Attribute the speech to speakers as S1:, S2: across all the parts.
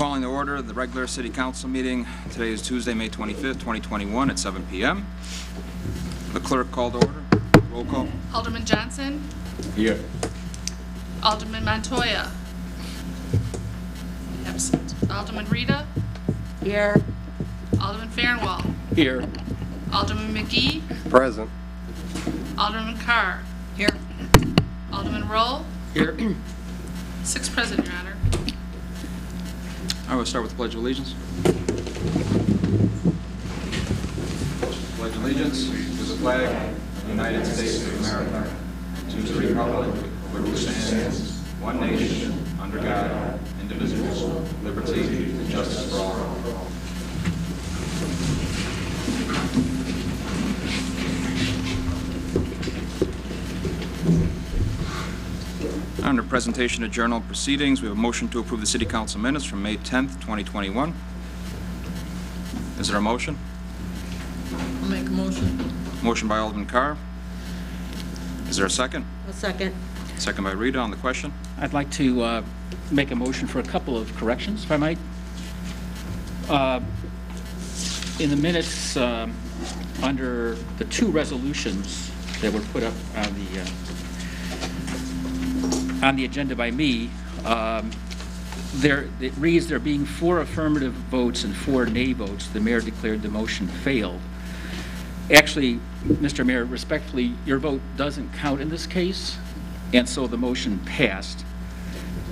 S1: Calling to order the regular City Council meeting. Today is Tuesday, May 25th, 2021 at 7 p.m. The clerk called to order. Roll call.
S2: Alderman Johnson.
S1: Here.
S2: Alderman Montoya. Absent. Alderman Rita.
S3: Here.
S2: Alderman Farnwell.
S1: Here.
S2: Alderman McGee.
S4: Present.
S2: Alderman Carr.
S3: Here.
S2: Alderman Roll.
S1: Here.
S2: 6 present, Your Honor.
S1: I will start with the Pledge of Allegiance. Pledge of Allegiance to the flag of the United States of America, to the republic for which it stands, one nation, under God, indivisible, with liberty and justice for all. Under presentation of journal proceedings, we have a motion to approve the City Council minutes from May 10th, 2021. Is there a motion?
S3: I'll make a motion.
S1: Motion by Alderman Carr. Is there a second?
S3: A second.
S1: Second by Rita on the question.
S5: I'd like to make a motion for a couple of corrections, if I might. In the minutes, under the 2 resolutions that were put up on the agenda by me, it reads there being 4 affirmative votes and 4 nay votes. The mayor declared the motion failed. Actually, Mr. Mayor, respectfully, your vote doesn't count in this case, and so the motion passed.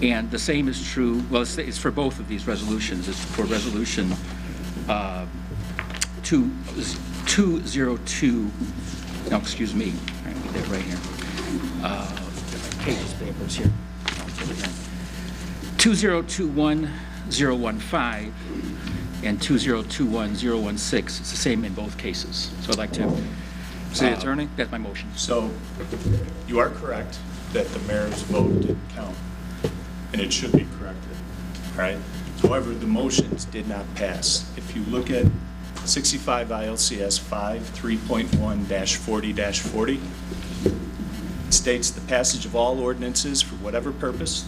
S5: And the same is true, well, it's for both of these resolutions. It's for resolution 202, no, excuse me, I get that right here. Pages, papers here. 2021015 and 2021016. It's the same in both cases. So I'd like to.
S1: City Attorney?
S5: That's my motion.
S6: So you are correct that the mayor's vote didn't count, and it should be corrected, all right? However, the motions did not pass. If you look at 65 ILCS 5 3.1-40-40, states the passage of all ordinances for whatever purpose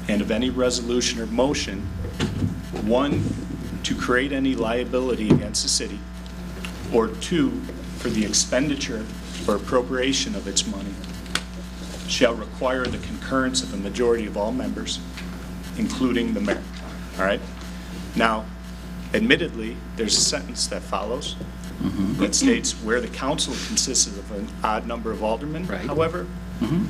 S6: and of any resolution or motion, 1, to create any liability against the city, or 2, for the expenditure or appropriation of its money, shall require the concurrence of a majority of all members, including the mayor. All right? Now, admittedly, there's a sentence that follows that states where the council consists of an odd number of aldermen.
S5: Right.
S6: However,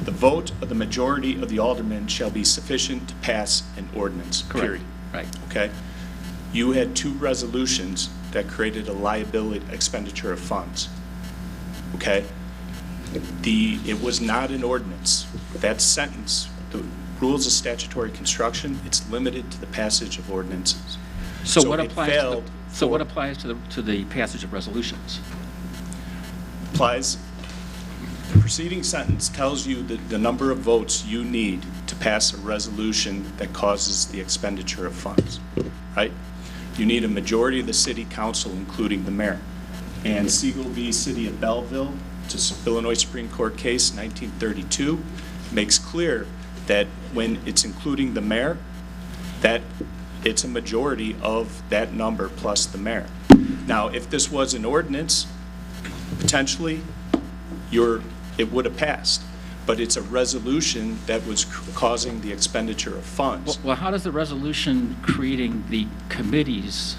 S6: the vote of the majority of the aldermen shall be sufficient to pass an ordinance,
S5: Correct.
S6: period.
S5: Right.
S6: Okay? You had 2 resolutions that created a liability expenditure of funds. Okay? It was not an ordinance. That sentence, the rules of statutory construction, it's limited to the passage of ordinances.
S5: So what
S6: it
S5: applies
S6: failed
S5: what applies to the passage of resolutions?
S6: applies. The preceding sentence tells you that the number of votes you need to pass a resolution that causes the expenditure of funds, right? You need a majority of the city council, including the mayor. And Siegel v. City of Belleville, it's an Illinois Supreme Court case, 1932, makes clear that when it's including the mayor, that it's a majority of that number plus the mayor. Now, if this was an ordinance, potentially, it would have passed. But it's a resolution that was causing the expenditure of funds.
S5: Well, how does the resolution creating the committees?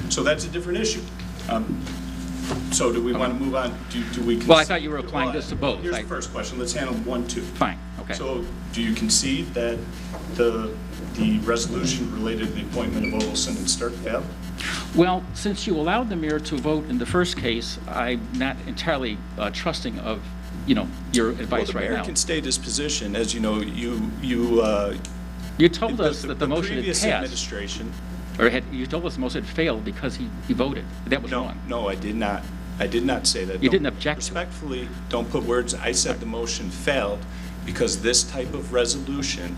S6: So that's a different issue. So do we want to move on? Do we?
S5: Well, I thought you were applying this to both.
S6: Here's the first question. Let's handle 1, 2.
S5: Fine, okay.
S6: So do you concede that the resolution related to the appointment of Olson and Stirk failed?
S5: Well, since you allowed the mayor to vote in the first case, I'm not entirely trusting of, your advice right now.
S6: The mayor can state his position. As you know, you
S5: told us that the motion had
S6: previous
S5: passed.
S6: Administration.
S5: Or you told us the motion had failed because he voted. That was wrong.
S6: No, I did not. I did not say that.
S5: You didn't object to it.
S6: Respectfully, don't put words. I said the motion failed because this type of resolution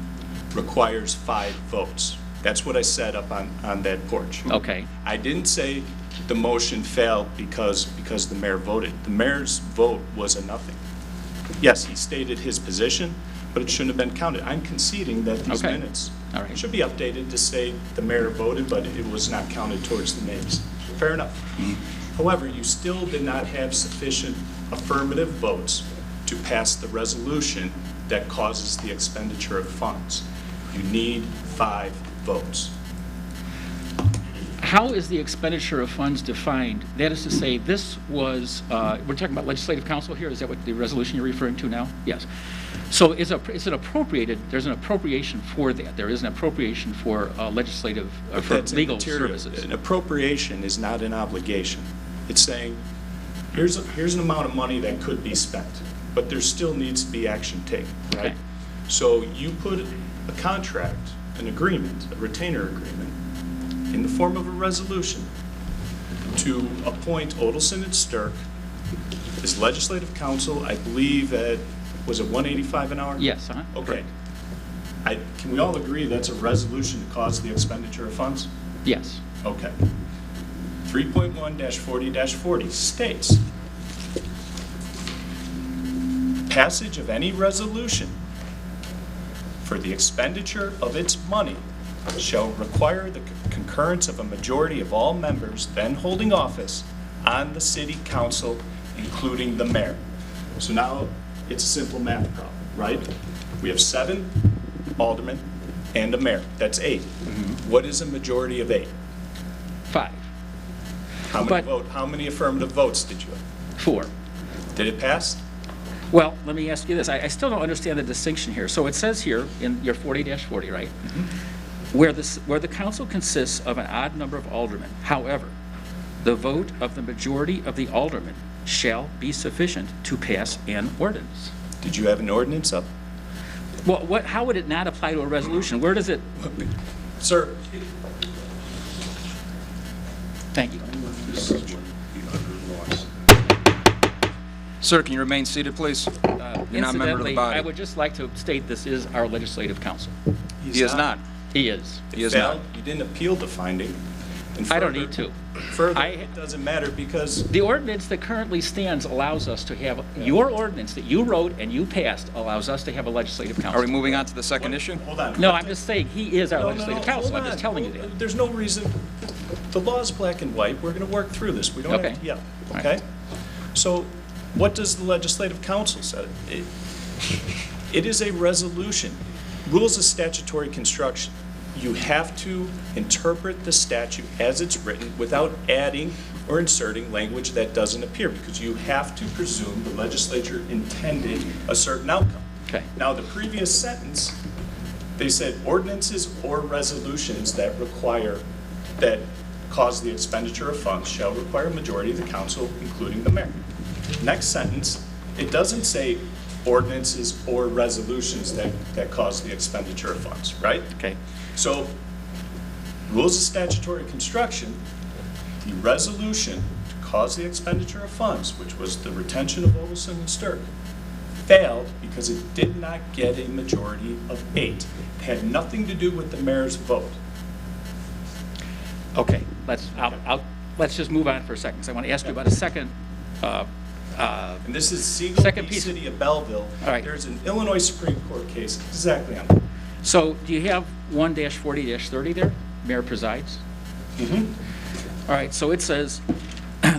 S6: requires 5 votes. That's what I said up on that porch.
S5: Okay.
S6: I didn't say the motion failed because the mayor voted. The mayor's vote was a nothing. Yes, he stated his position, but it shouldn't have been counted. I'm conceding that these
S5: Okay.
S6: minutes
S5: All right.
S6: should be updated to say the mayor voted, but it was not counted towards the nays. Fair enough. However, you still did not have sufficient affirmative votes to pass the resolution that causes the expenditure of funds. You need 5 votes.
S5: How is the expenditure of funds defined? That is to say, this was, we're talking about legislative council here, is that what the resolution you're referring to now? Yes. So is it appropriated, there's an appropriation for that, there is an appropriation for legislative, for
S6: That's
S5: legal
S6: immaterial.
S5: services.
S6: An appropriation is not an obligation. It's saying, here's an amount of money that could be spent, but there still needs to be action taken, right?
S5: Okay.
S6: So you put a contract, an agreement, a retainer agreement, in the form of a resolution to appoint Odelson and Stirk as legislative counsel, I believe at, was it 185 an hour?
S5: Yes,
S6: Okay. Can we all agree that's a resolution to cause the expenditure of funds?
S5: Yes.
S6: Okay. 3.1-40-40 states, passage of any resolution for the expenditure of its money shall require the concurrence of a majority of all members then holding office on the city council, including the mayor. So now it's a simple math problem, right? We have 7 aldermen and a mayor. That's 8. What is a majority of 8?
S5: 5.
S6: How many affirmative votes did you have?
S5: 4.
S6: Did it pass?
S5: Well, let me ask you this. I still don't understand the distinction here. So it says here in your 40-40, right? Where the council consists of an odd number of aldermen. However, the vote of the majority of the aldermen shall be sufficient to pass an ordinance.
S6: Did you have an ordinance up?
S5: Well, how would it not apply to a resolution? Where does it?
S6: Sir.
S5: Thank you.
S1: Sir, can you remain seated, please? You're not a member of the
S5: Incidentally,
S1: body.
S5: I would just like to state this is our legislative council.
S1: He is not.
S5: He is.
S1: He is not.
S6: You didn't appeal the finding. And
S5: I don't
S6: further-
S5: need to.
S6: Further, it doesn't matter because
S5: The ordinance that currently stands allows us to have, your ordinance that you wrote and you passed allows us to have a legislative council.
S1: Are we moving on to the second issue?
S6: Hold on.
S5: No, I'm just saying, he is our
S6: No, no,
S5: legislative
S6: no,
S5: council.
S6: hold
S5: I'm just
S6: on.
S5: telling you that.
S6: There's no reason. The law's black and white. We're going to work through this. We don't
S5: Okay.
S6: have to yell.
S5: All
S6: Okay?
S5: right.
S6: So what does the legislative council say? It is a resolution. Rules of statutory construction. You have to interpret the statute as it's written without adding or inserting language that doesn't appear, because you have to presume the legislature intended a certain outcome.
S5: Okay.
S6: Now, the previous sentence, they said ordinances or resolutions that cause the expenditure of funds shall require a majority of the council, including the mayor. Next sentence, it doesn't say ordinances or resolutions that cause the expenditure of funds, right?
S5: Okay.
S6: So, rules of statutory construction, the resolution to cause the expenditure of funds, which was the retention of Odelson and Stirk, failed because it did not get a majority of 8. It had nothing to do with the mayor's vote.
S5: Okay, let's just move on for a second. So I want to ask you about a second,
S6: And this is Siegel
S5: Second
S6: v.
S5: piece.
S6: City of Belleville.
S5: All right.
S6: There's an Illinois Supreme Court case exactly on that.
S5: so do you have 1-40-30 there? Mayor presides? All right, so it says,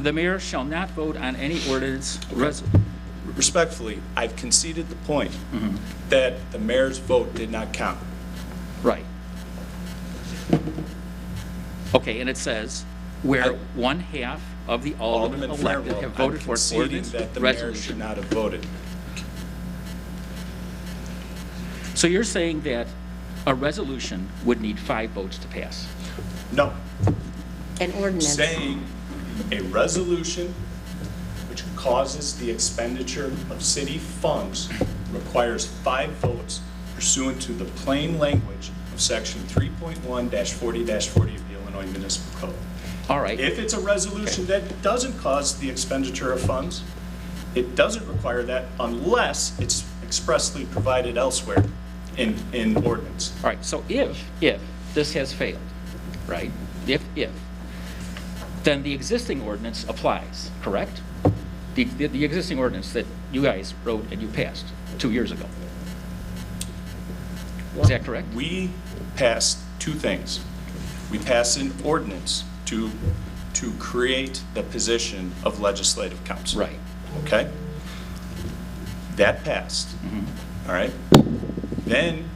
S5: the mayor shall not vote on any ordinance,
S6: Respectfully, I've conceded the point that the mayor's vote did not count.
S5: right. Okay, and it says, where 1/2 of the aldermen
S6: Alderman
S5: elected
S6: Fairwell,
S5: have
S6: I'm
S5: voted for an
S6: conceding
S5: ordinance,
S6: that the mayor should
S5: resolution.
S6: not have voted.
S5: So you're saying that a resolution would need 5 votes to pass?
S6: No.
S3: An ordinance.
S6: Saying a resolution which causes the expenditure of city funds requires 5 votes pursuant to the plain language of section 3.1-40-40 of the Illinois Municipal Code.
S5: All right.
S6: If it's a resolution that doesn't cause the expenditure of funds, it doesn't require that unless it's expressly provided elsewhere in ordinance.
S5: All right, so if this has failed, right, if, then the existing ordinance applies, correct? The existing ordinance that you guys wrote and you passed 2 years ago. Is that correct?
S6: We passed two things. We passed an ordinance to create the position of legislative counsel.
S5: Right.
S6: Okay? That passed. All right? Then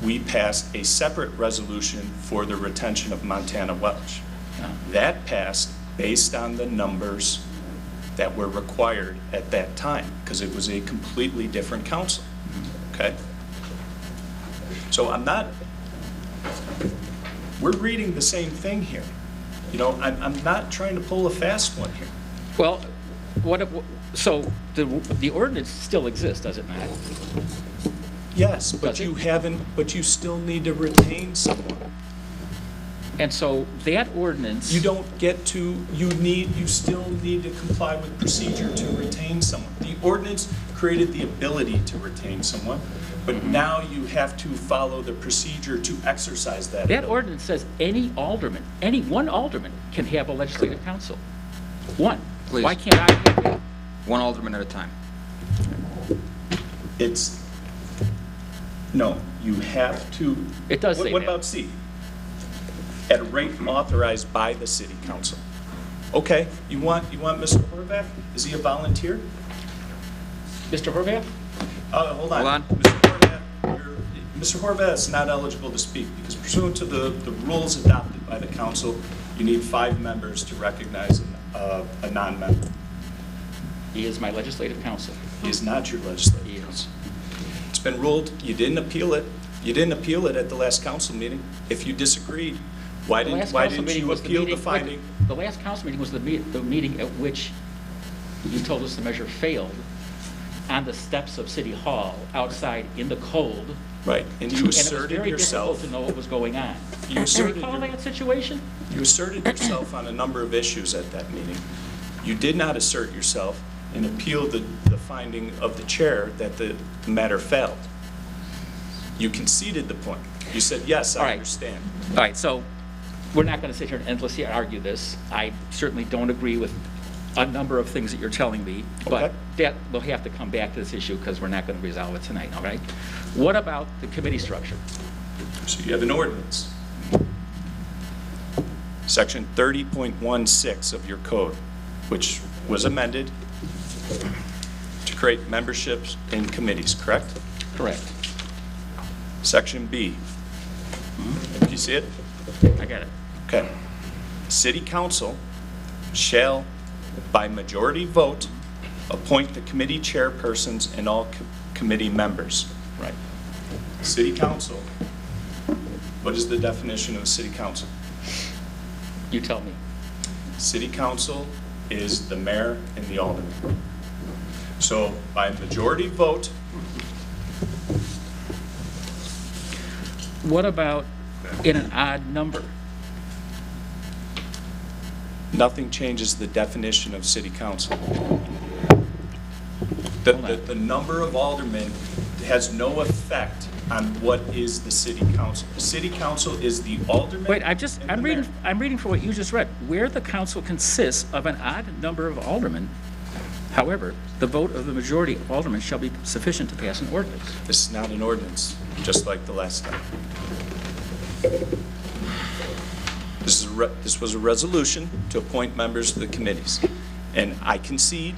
S6: we passed a separate resolution for the retention of Montana Welch. That passed based on the numbers that were required at that time, because it was a completely different council. Okay? So we're reading the same thing here. You know, I'm not trying to pull a fast one here.
S5: Well, so the ordinance still exists, does it not?
S6: Yes, but
S5: Does it?
S6: you haven't, but you still need to retain someone.
S5: And so that ordinance.
S6: You don't get to, you still need to comply with procedure to retain someone. The ordinance created the ability to retain someone, but now you have to follow the procedure to exercise that
S5: That
S6: ability.
S5: ordinance says any one alderman can have a legislative council. One.
S1: Please.
S5: Why can't I have that?
S1: One alderman at a time.
S6: No, you have to.
S5: It does say
S6: What
S5: that.
S6: about C? At a rate authorized by the city council. Okay, you want Mr. Horvath? Is he a volunteer?
S5: Mr. Horvath?
S6: Hold on.
S1: Hold on.
S6: Mr. Horvath is not eligible to speak because pursuant to the rules adopted by the council, you need 5 members to recognize a non-member.
S5: He is my legislative counsel.
S6: He is not your legislative
S5: He is.
S6: counsel. It's been ruled, you didn't appeal it. You didn't appeal it at the last council meeting. If you disagreed, why
S5: The last
S6: didn't
S5: council
S6: you
S5: meeting was the
S6: appeal the
S5: meeting.
S6: finding?
S5: The last council meeting was the meeting at which you told us the measure failed on the steps of City Hall, outside in the cold.
S6: Right, and you
S5: And it was
S6: asserted
S5: very
S6: yourself.
S5: difficult to know what was going on.
S6: You
S5: Do you
S6: asserted
S5: recall
S6: your-
S5: that situation?
S6: You asserted yourself on a number of issues at that meeting. You did not assert yourself and appeal the finding of the chair that the matter failed. You conceded the point. You said, yes,
S5: All
S6: I
S5: right.
S6: understand.
S5: All right, so we're not going to sit here and endlessly argue this. I certainly don't agree with a number of things that you're telling me, but
S6: Okay.
S5: that we'll have to come back to this issue because we're not going to resolve it tonight, all right? What about the committee structure?
S6: So you have an ordinance. Section 30.16 of your code, which was amended to create memberships in committees, correct?
S5: Correct.
S6: Section B. Do you see it?
S5: I got it.
S6: Okay. City council shall, by majority vote, appoint the committee chairpersons and all committee members.
S5: Right.
S6: City council, what is the definition of a city council?
S5: You tell me.
S6: City council is the mayor and the alderman. So by majority vote,
S5: What about in an odd number?
S6: nothing changes the definition of city council.
S5: Hold on.
S6: The number of aldermen has no effect on what is the city council. The city council is the alderman.
S5: Wait,
S6: and the mayor.
S5: I'm reading for what you just read. Where the council consists of an odd number of aldermen, however, the vote of the majority of aldermen shall be sufficient to pass an ordinance.
S6: This is not an ordinance, just like the last time. This was a resolution to appoint members to the committees. And I concede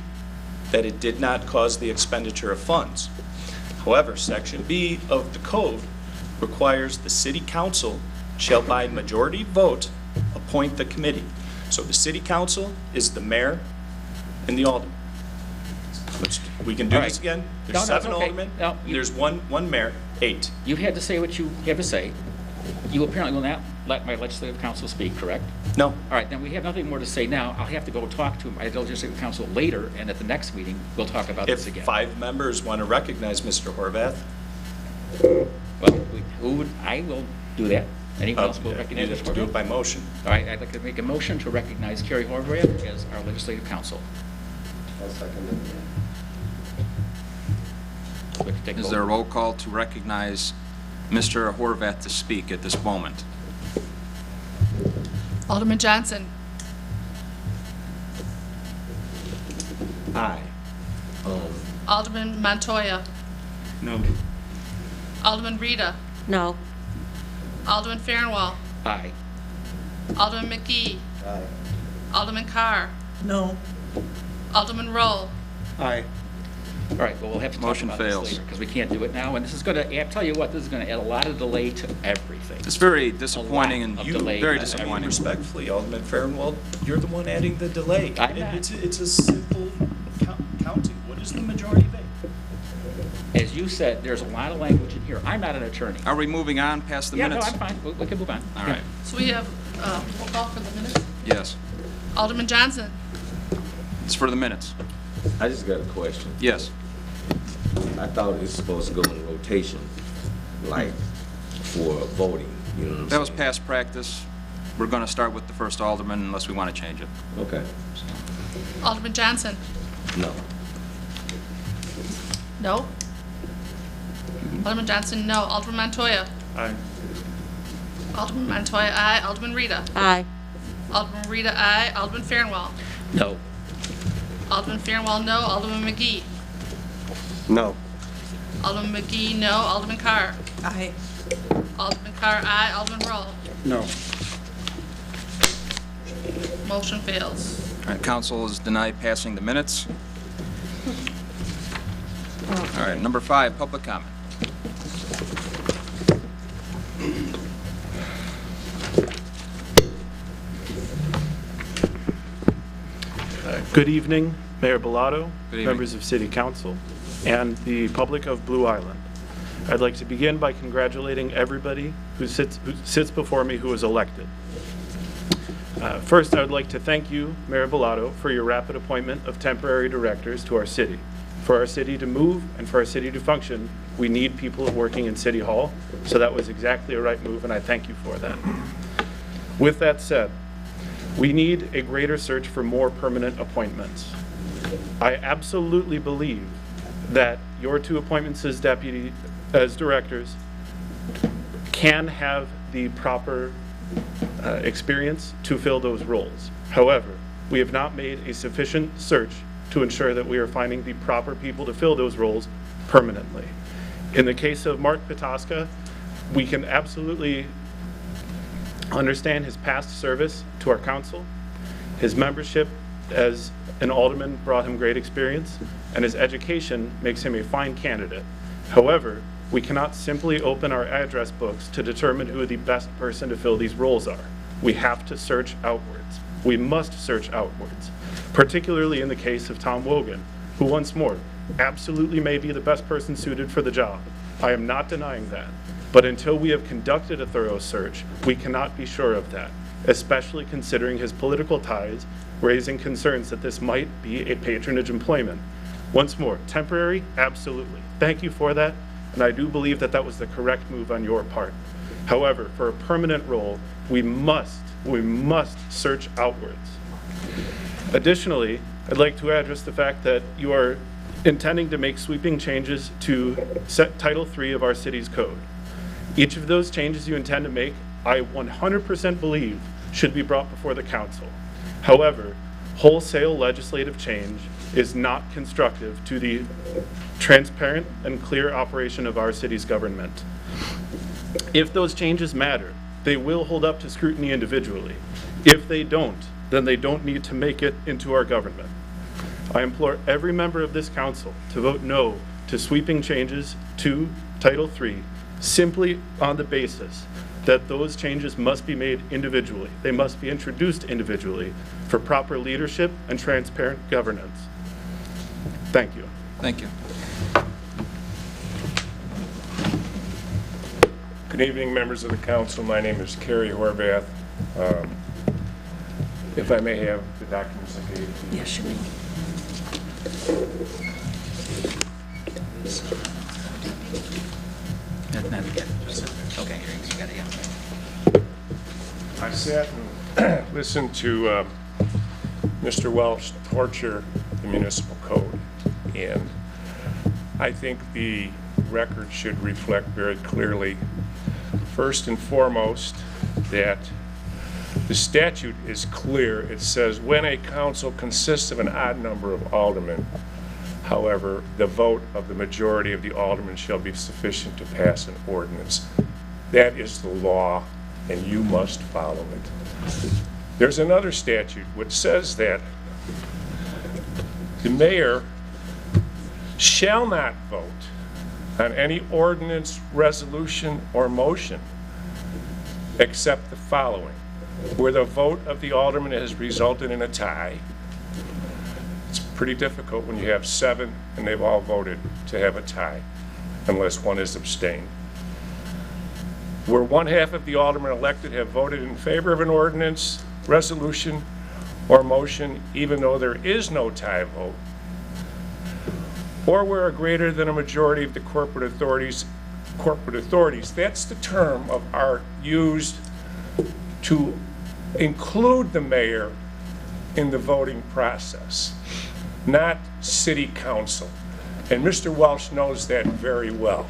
S6: that it did not cause the expenditure of funds. However, Section B of the code requires the city council shall by majority vote appoint the committee. So the city council is the mayor and the alderman. We can do
S5: All
S6: this
S5: right.
S6: again.
S5: No,
S6: There's
S5: no, it's
S6: 7
S5: okay.
S6: aldermen.
S5: No, you-
S6: There's one mayor, 8.
S5: You've had to say what you have to say. You apparently will not let my legislative counsel speak, correct?
S6: No.
S5: All right, then we have nothing more to say now. I'll have to go talk to my legislative counsel later, and at the next meeting, we'll talk about
S6: If
S5: this again.
S6: 5 members want to recognize Mr. Horvath,
S5: Well, I will do that. Anyone else will recognize
S6: you'd
S5: Mr.
S6: have to do it
S5: Horvath?
S6: by motion.
S5: All right, I'd like to make a motion to recognize Kerry Horvath as our legislative counsel. We can take
S1: Is
S5: vote.
S1: there a roll call to recognize Mr. Horvath to speak at this moment?
S2: Alderman Johnson.
S6: Aye.
S2: Alderman Montoya.
S6: No.
S2: Alderman Rita.
S3: No.
S2: Alderman Farnwell.
S5: Aye.
S2: Alderman McGee.
S4: Aye.
S2: Alderman Carr.
S7: No.
S2: Alderman Roll.
S4: Aye.
S5: All right, well, we'll have to talk
S1: Motion
S5: about
S1: fails.
S5: this later, because we can't do it now, and this is going to, I'll tell you what, this is going to add a lot of delay to everything.
S1: It's very disappointing and
S5: of
S6: You,
S5: delay.
S1: very
S5: I mean,
S1: disappointing.
S6: Respectfully, Alderman Farnwell, you're the one adding the delay.
S5: I'm not.
S6: It's a simple counting. What is the majority vote?
S5: As you said, there's a lot of language in here. I'm not an attorney.
S1: Are we moving on past the
S5: Yeah, no,
S1: minutes?
S5: I'm fine. We can move on.
S1: All
S5: Yeah.
S1: right.
S2: So we have, roll call for the minutes.
S1: Yes.
S2: Alderman Johnson.
S1: It's for the minutes.
S4: I just got a question.
S1: Yes.
S4: I thought it was supposed to go in rotation, like for voting, you know what I'm saying?
S1: That was past practice. We're going to start with the first alderman unless we want to change it.
S4: Okay.
S2: Alderman Johnson.
S4: No.
S2: No. Alderman Johnson, no. Alderman Montoya.
S6: Aye.
S2: Alderman Montoya, aye. Alderman Rita.
S3: Aye.
S2: Alderman Rita, aye. Alderman Farnwell.
S5: No.
S2: Alderman Farnwell, no. Alderman McGee.
S4: No.
S2: Alderman McGee, no. Alderman Carr.
S7: Aye.
S2: Alderman Carr, aye. Alderman Roll.
S4: No.
S2: Motion fails.
S1: All right, council is denied passing the minutes. All right, number 5, public comment.
S8: Good evening, Mayor Bellato,
S1: Good evening.
S8: members of City Council, and the public of Blue Island. I'd like to begin by congratulating everybody who sits before me who was elected. First, I would like to thank you, Mayor Bellato, for your rapid appointment of temporary directors to our city. For our city to move and for our city to function, we need people working in City Hall, so that was exactly a right move, and I thank you for that. With that said, we need a greater search for more permanent appointments. I absolutely believe that your 2 appointments as directors can have the proper experience to fill those roles. However, we have not made a sufficient search to ensure that we are finding the proper people to fill those roles permanently. In the case of Mark Petoska, we can absolutely understand his past service to our council. His membership as an alderman brought him great experience, and his education makes him a fine candidate. However, we cannot simply open our address books to determine who the best person to fill these roles are. We have to search outwards. We must search outwards, particularly in the case of Tom Wogan, who once more absolutely may be the best person suited for the job. I am not denying that. But until we have conducted a thorough search, we cannot be sure of that, especially considering his political ties, raising concerns that this might be a patronage employment. Once more, temporary? Absolutely. Thank you for that, and I do believe that that was the correct move on your part. However, for a permanent role, we must search outwards. Additionally, I'd like to address the fact that you are intending to make sweeping changes to Title III of our city's code. Each of those changes you intend to make, I 100% believe should be brought before the council. However, wholesale legislative change is not constructive to the transparent and clear operation of our city's government. If those changes matter, they will hold up to scrutiny individually. If they don't, then they don't need to make it into our government. I implore every member of this council to vote no to sweeping changes to Title III, simply on the basis that those changes must be made individually. They must be introduced individually for proper leadership and transparent governance. Thank you.
S1: Thank you.
S9: Good evening, members of the council. My name is Kerry Horvath. If I may have the documents I gave.
S7: Yes, you may.
S5: Okay, you got it, yeah.
S9: I sat and listened to Mr. Welch torture the municipal code, and I think the record should reflect very clearly, first and foremost, that the statute is clear. It says when a council consists of an odd number of aldermen, however, the vote of the majority of the aldermen shall be sufficient to pass an ordinance. That is the law, and you must follow it. There's another statute which says that the mayor shall not vote on any ordinance, resolution, or motion except the following. Where the vote of the alderman has resulted in a tie. It's pretty difficult when you have 7 and they've all voted to have a tie, unless one is abstained. Where 1/2 of the aldermen elected have voted in favor of an ordinance, resolution, or motion, even though there is no tie vote, or where a greater than a majority of the corporate authorities, that's the term of art used to include the mayor in the voting process, not city council. And Mr. Welch knows that very well.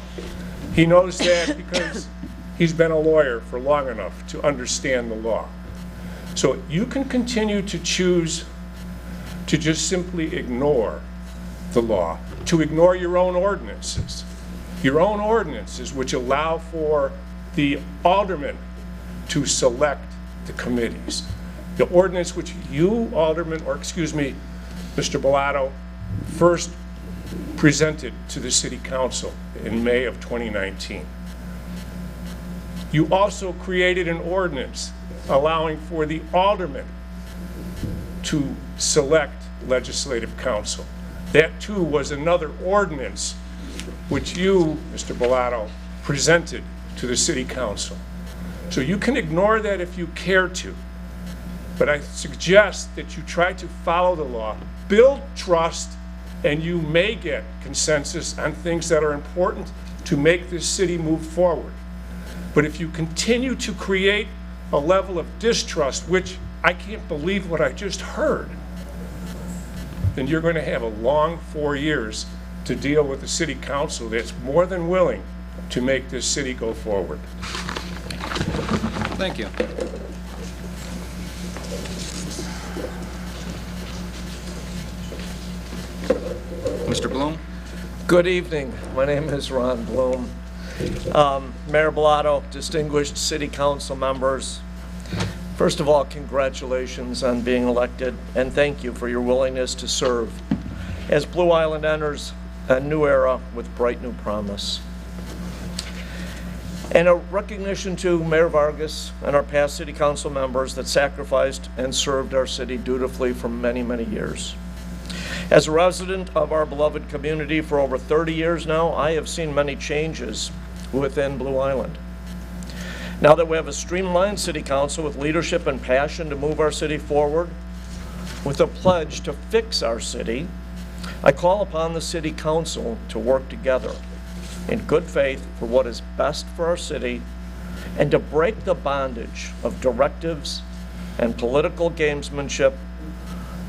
S9: He knows that because he's been a lawyer for long enough to understand the law. So you can continue to choose to just simply ignore the law, to ignore your own ordinances which allow for the alderman to select the committees. The ordinance which you, Alderman, or excuse me, Mr. Bellato, first presented to the City Council in May of 2019. You also created an ordinance allowing for the alderman to select legislative council. That too was another ordinance which you, Mr. Bellato, presented to the City Council. So you can ignore that if you care to, but I suggest that you try to follow the law, build trust, and you may get consensus on things that are important to make this city move forward. But if you continue to create a level of distrust, which I can't believe what I just heard, then you're going to have a long 4 years to deal with the City Council that's more than willing to make this city go forward.
S1: Thank you. Mr. Bloom?
S7: Good evening. My name is Ron Bloom. Mayor Bellato, distinguished City Council members, first of all, congratulations on being elected, and thank you for your willingness to serve as Blue Island enters a new era with bright new promise. And a recognition to Mayor Vargas and our past City Council members that sacrificed and served our city dutifully for many, many years. As a resident of our beloved community for over 30 years now, I have seen many changes within Blue Island. Now that we have a streamlined City Council with leadership and passion to move our city forward, with a pledge to fix our city, I call upon the City Council to work together in good faith for what is best for our city and to break the bondage of directives and political gamesmanship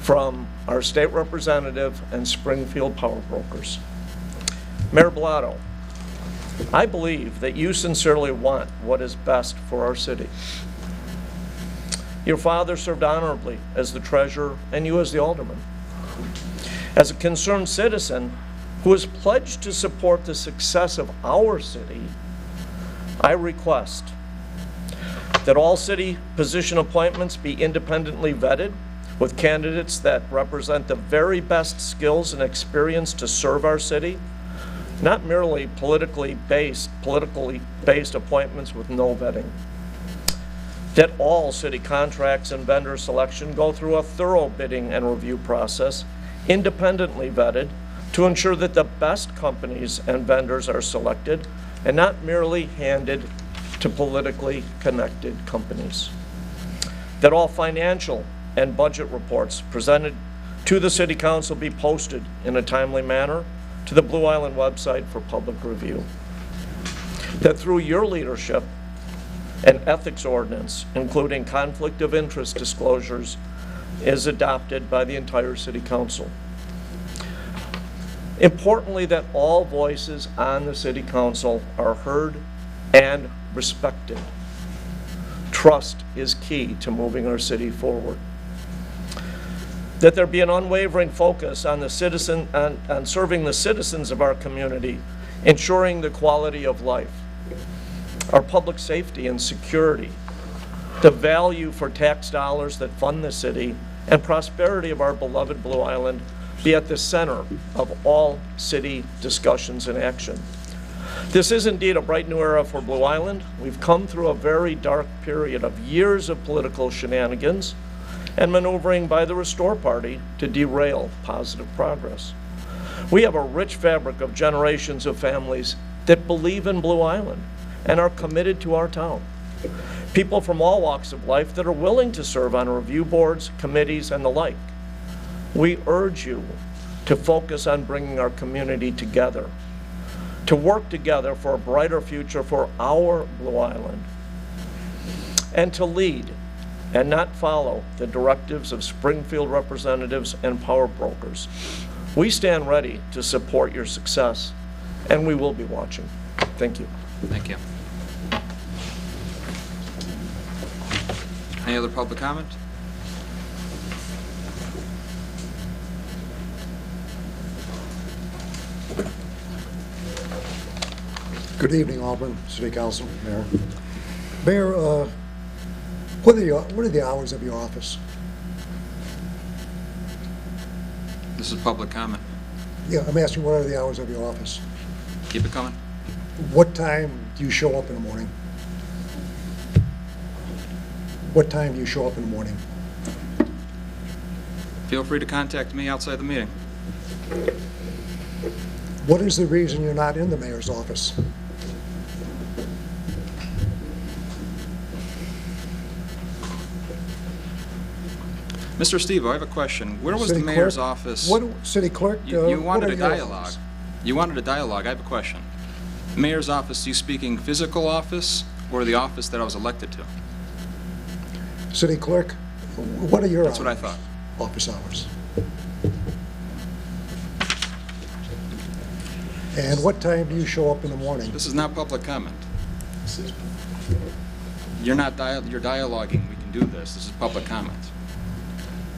S7: from our state representative and Springfield power brokers. Mayor Bellato, I believe that you sincerely want what is best for our city. Your father served honorably as the treasurer and you as the alderman. As a concerned citizen who is pledged to support the success of our city, I request that all city position appointments be independently vetted with candidates that represent the very best skills and experience to serve our city, not merely politically based appointments with no vetting. That all city contracts and vendor selection go through a thorough bidding and review process, independently vetted, to ensure that the best companies and vendors are selected and not merely handed to politically connected companies. That all financial and budget reports presented to the City Council be posted in a timely manner to the Blue Island website for public review. That through your leadership, an ethics ordinance, including conflict of interest disclosures, is adopted by the entire City Council. Importantly, that all voices on the City Council are heard and respected. Trust is key to moving our city forward. That there be an unwavering focus on on serving the citizens of our community, ensuring the quality of life. our public safety and security, the value for tax dollars that fund the city, and prosperity of our beloved Blue Island be at the center of all city discussions and action. This is indeed a bright new era for Blue Island. We've come through a very dark period of years of political shenanigans and maneuvering by the Restore Party to derail positive progress. We have a rich fabric of generations of families that believe in Blue Island and are committed to our town. People from all walks of life that are willing to serve on review boards, committees, and the like. We urge you to focus on bringing our community together, to work together for a brighter future for our Blue Island, and to lead and not follow the directives of Springfield representatives and power brokers. We stand ready to support your success, and we will be watching. Thank you.
S1: Thank you. Any other public comment?
S10: Good evening, Alderman, City Council, Mayor. Mayor, what are the hours of your office?
S1: This is public comment.
S10: Yeah, I'm asking what are the hours of your office?
S1: Keep it coming.
S10: What time do you show up in the morning? What time do you show up in the morning?
S1: Feel free to contact me outside the meeting.
S10: What is the reason you're not in the mayor's office?
S1: Mr. Steve, I have a question. Where was
S10: City
S1: the mayor's
S10: clerk?
S1: office?
S10: City clerk?
S1: You
S10: what
S1: wanted
S10: are
S1: a
S10: your
S1: dialogue.
S10: hours?
S1: You wanted a dialogue. I have a question. Mayor's office, you speaking physical office or the office that I was elected to?
S10: City clerk, what are your
S1: That's
S10: hours?
S1: what I thought.
S10: Office hours. And what time do you show up in the morning?
S1: This is not public comment. You're not you're dialoguing. We can do this. This is public comment.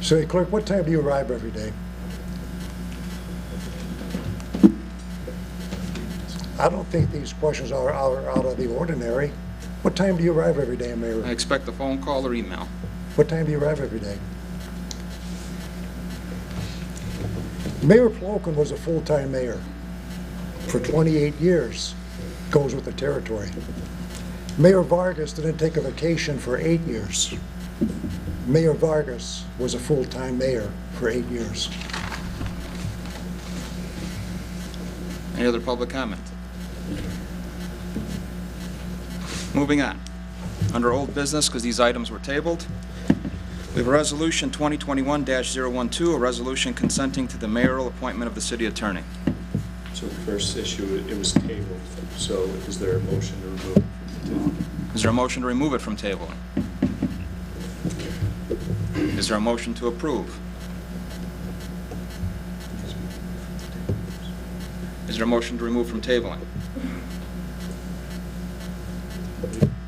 S10: City clerk, what time do you arrive every day? I don't think these questions are out of the ordinary. What time do you arrive every day, Mayor?
S1: I expect a phone call or email.
S10: What time do you arrive every day? Mayor Plokin was a full-time mayor for 28 years. Goes with the territory. Mayor Vargas didn't take a vacation for 8 years. Mayor Vargas was a full-time mayor for 8 years.
S1: Any other public comment? Moving on. Under old business, because these items were tabled, we have a resolution 2021-012, a resolution consenting to the mayoral appointment of the city attorney.
S6: So the first issue, it was tabled, so is there a motion to remove it from the table?
S1: Is there a motion to remove it from tabling? Is there a motion to approve? Is there a motion to remove from tabling?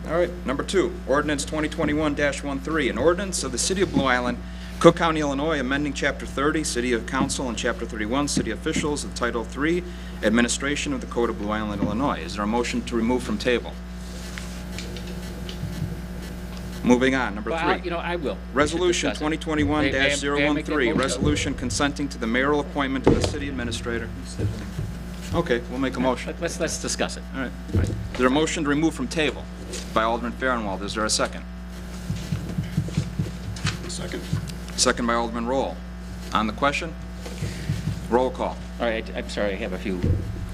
S1: All right, number 2, ordinance 2021-13, an ordinance of the City of Blue Island, Cook County, Illinois, amending Chapter 30, City of Council, and Chapter 31, City Officials, of Title 3, Administration of the Code of Blue Island, Illinois. Is there a motion to remove from table? Moving on, number 3.
S5: I will.
S1: Resolution
S5: We should discuss it.
S1: 2021-013,
S5: May I make a
S1: resolution consenting to the mayoral appointment of the city administrator. Okay, we'll make a motion.
S5: Let's discuss it.
S1: All right. Is there a motion to remove from table by Alderman Farnwell? Is there a second?
S6: Second.
S1: Second by Alderman Roll. On the question? Roll call.
S5: All right, I'm sorry, I have a few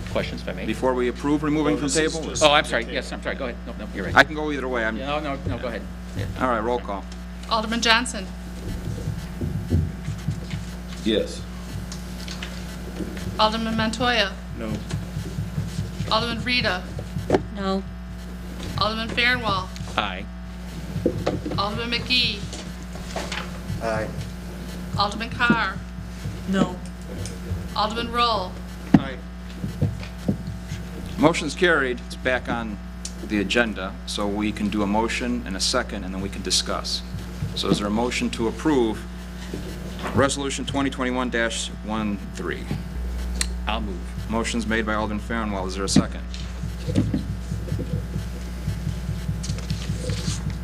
S5: questions if I may.
S1: Before we approve removing from table?
S5: Oh, I'm sorry, yes, I'm sorry, go ahead. No, you're right.
S1: I can go either way.
S5: No, go ahead. Yeah.
S1: All right, roll call.
S2: Alderman Johnson.
S4: Yes.
S2: Alderman Montoya.
S6: No.
S2: Alderman Rita.
S3: No.
S2: Alderman Farnwell.
S5: Aye.
S2: Alderman McGee.
S6: Aye.
S2: Alderman Carr.
S3: No.
S2: Alderman Roll.
S1: Aye. Motion's carried. It's back on the agenda, so we can do a motion and a second, and then we can discuss. So is there a motion to approve Resolution 2021-13?
S5: I'll move.
S1: Motion's made by Alderman Farnwell. Is there a second?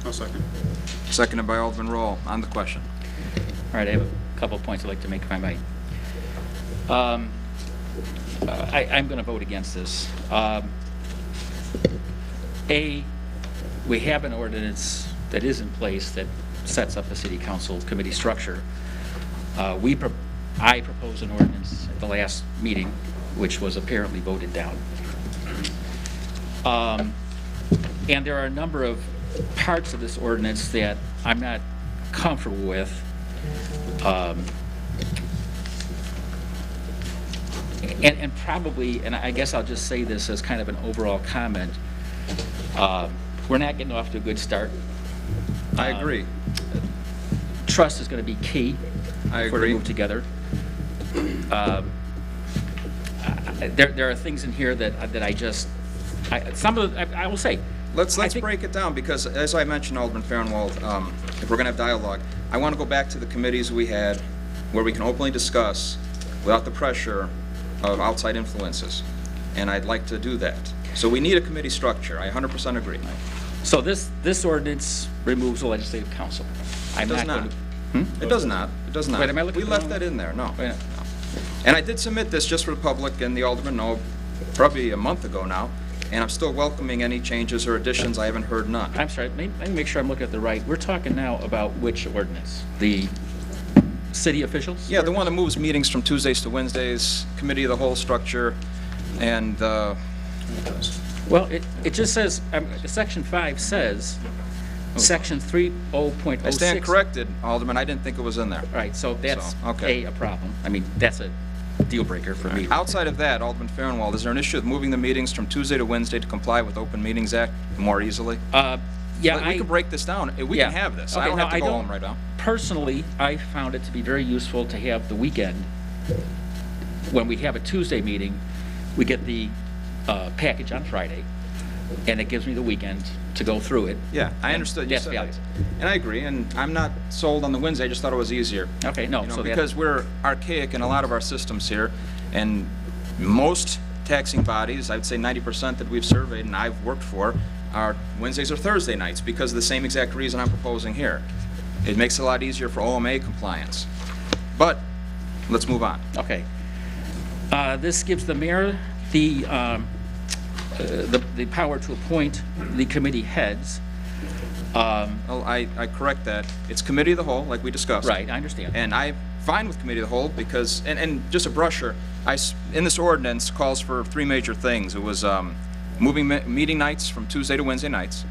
S1: I'll second. Seconded by Alderman Roll. On the question.
S5: All right, I have a couple of points I'd like to make, if I might. I'm going to vote against this. We have an ordinance that is in place that sets up a city council committee structure. I proposed an ordinance at the last meeting, which was apparently voted down. And there are a number of parts of this ordinance that I'm not comfortable with. And probably, and I guess I'll just say this as kind of an overall comment, we're not getting off to a good start.
S1: I agree.
S5: Trust is going to be key
S1: I
S5: for
S1: agree.
S5: to move together. There are things in here that I will say.
S1: Let's break it down, because as I mentioned, Alderman Farnwell, if we're going to have dialogue, I want to go back to the committees we had where we can openly discuss without the pressure of outside influences, and I'd like to do that. So we need a committee structure. I 100% agree.
S5: So this ordinance removes the legislative council.
S1: It does not. It does not. It does not.
S5: Wait, am I looking
S1: We
S5: at the
S1: left
S5: wrong
S1: that in there. No.
S5: Wait,
S1: No. And I did submit this just for the public and the aldermen know probably a month ago now, and I'm still welcoming any changes or additions. I haven't heard none.
S5: I'm sorry, let me make sure I'm looking at the right. We're talking now about which ordinance? The city officials?
S1: Yeah, the one that moves meetings from Tuesdays to Wednesdays, committee of the whole structure, and
S5: Well, it just says, Section 5 says, Section 30.06.
S1: I stand corrected, Alderman. I didn't think it was in there.
S5: Right, so that's
S1: okay.
S5: a problem. I mean, that's a deal breaker for me.
S1: Outside of that, Alderman Farnwell, is there an issue with moving the meetings from Tuesday to Wednesday to comply with Open Meetings Act more easily?
S5: Yeah,
S1: we can break this down. We can have this.
S5: Okay,
S1: I don't have to go home right now.
S5: Personally, I found it to be very useful to have the weekend. When we have a Tuesday meeting, we get the package on Friday, and it gives me the weekend to go through it.
S1: Yeah, I understood. You
S5: That's
S1: said
S5: valuable.
S1: that. And I agree, and I'm not sold on the Wednesday. I just thought it was easier.
S5: Okay, no, so
S1: because we're archaic in a lot of our systems here, and most taxing bodies, I'd say 90% that we've surveyed and I've worked for, are Wednesdays or Thursday nights because of the same exact reason I'm proposing here. It makes it a lot easier for OMA compliance. But let's move on.
S5: Okay. This gives the mayor the power to appoint the committee heads.
S1: Well, I correct that. It's committee of the whole, like we discussed.
S5: Right, I understand.
S1: And I'm fine with committee of the whole because, and just a brusher, in this ordinance calls for three major things. It was moving meeting nights from Tuesday to Wednesday nights.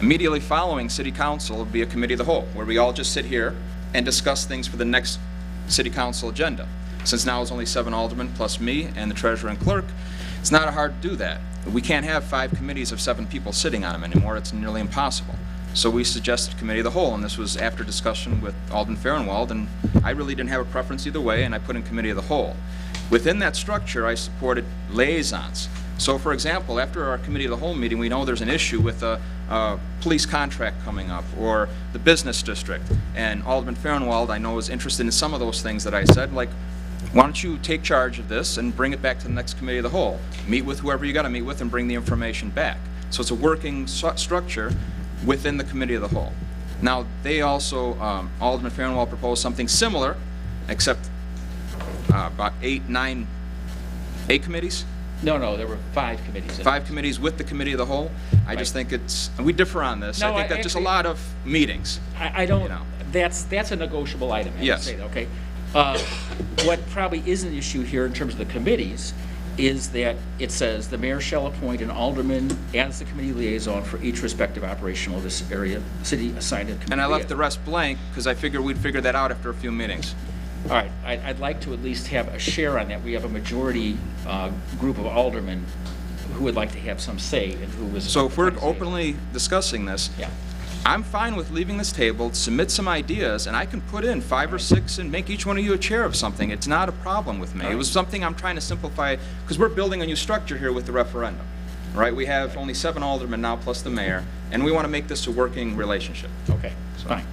S1: Immediately following city council would be a committee of the whole, where we all just sit here and discuss things for the next city council agenda. Since now it's only 7 aldermen plus me and the treasurer and clerk, it's not hard to do that. We can't have 5 committees of 7 people sitting on them anymore. It's nearly impossible. So we suggested committee of the whole, and this was after discussion with Alderman Farnwell, and I really didn't have a preference either way, and I put in committee of the whole. Within that structure, I supported liaisons. So, for example, after our committee of the whole meeting, we know there's an issue with a police contract coming up or the business district, and Alderman Farnwell, I know, is interested in some of those things that I said, like, why don't you take charge of this and bring it back to the next committee of the whole? Meet with whoever you got to meet with and bring the information back. So it's a working structure within the committee of the whole. Now, they also, Alderman Farnwell proposed something similar, except about 8 committees?
S5: No, there were 5 committees.
S1: 5 committees with the committee of the whole. I just think it's, and we differ on this.
S5: No,
S1: I think that's just a lot of meetings.
S5: I don't,
S1: you know.
S5: that's a negotiable item. I would
S1: Yes.
S5: say that, okay. What probably is an issue here in terms of the committees is that it says the mayor shall appoint an alderman as the committee liaison for each respective operational of this area, city assigned a committee.
S1: And I left the rest blank because I figured we'd figure that out after a few meetings.
S5: All right, I'd like to at least have a share on that. We have a majority group of aldermen who would like to have some say and who was.
S1: So if we're openly discussing this,
S5: Yeah.
S1: I'm fine with leaving this table, submit some ideas, and I can put in 5 or 6 and make each one of you a chair of something. It's not a problem with me. It was something I'm trying to simplify because we're building a new structure here with the referendum, right? We have only 7 aldermen now plus the mayor, and we want to make this a working relationship.
S5: Okay, fine.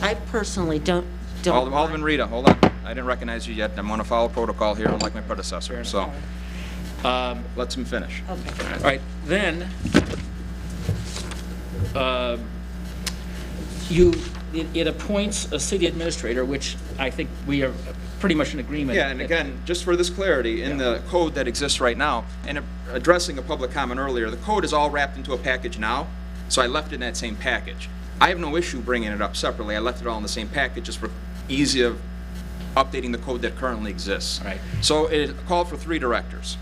S3: I personally don't
S1: Alderman Rita, hold on. I didn't recognize you yet. I'm going to follow protocol here, unlike my predecessor. So let's him finish.
S3: Okay.
S5: All right, then, it appoints a city administrator, which I think we are pretty much in agreement.
S1: Yeah, and again, just for this clarity, in the code that exists right now, and addressing a public comment earlier, the code is all wrapped into a package now, so I left it in that same package. I have no issue bringing it up separately. I left it all in the same package just for ease of updating the code that currently exists.
S5: Right.
S1: So it called for 3 directors,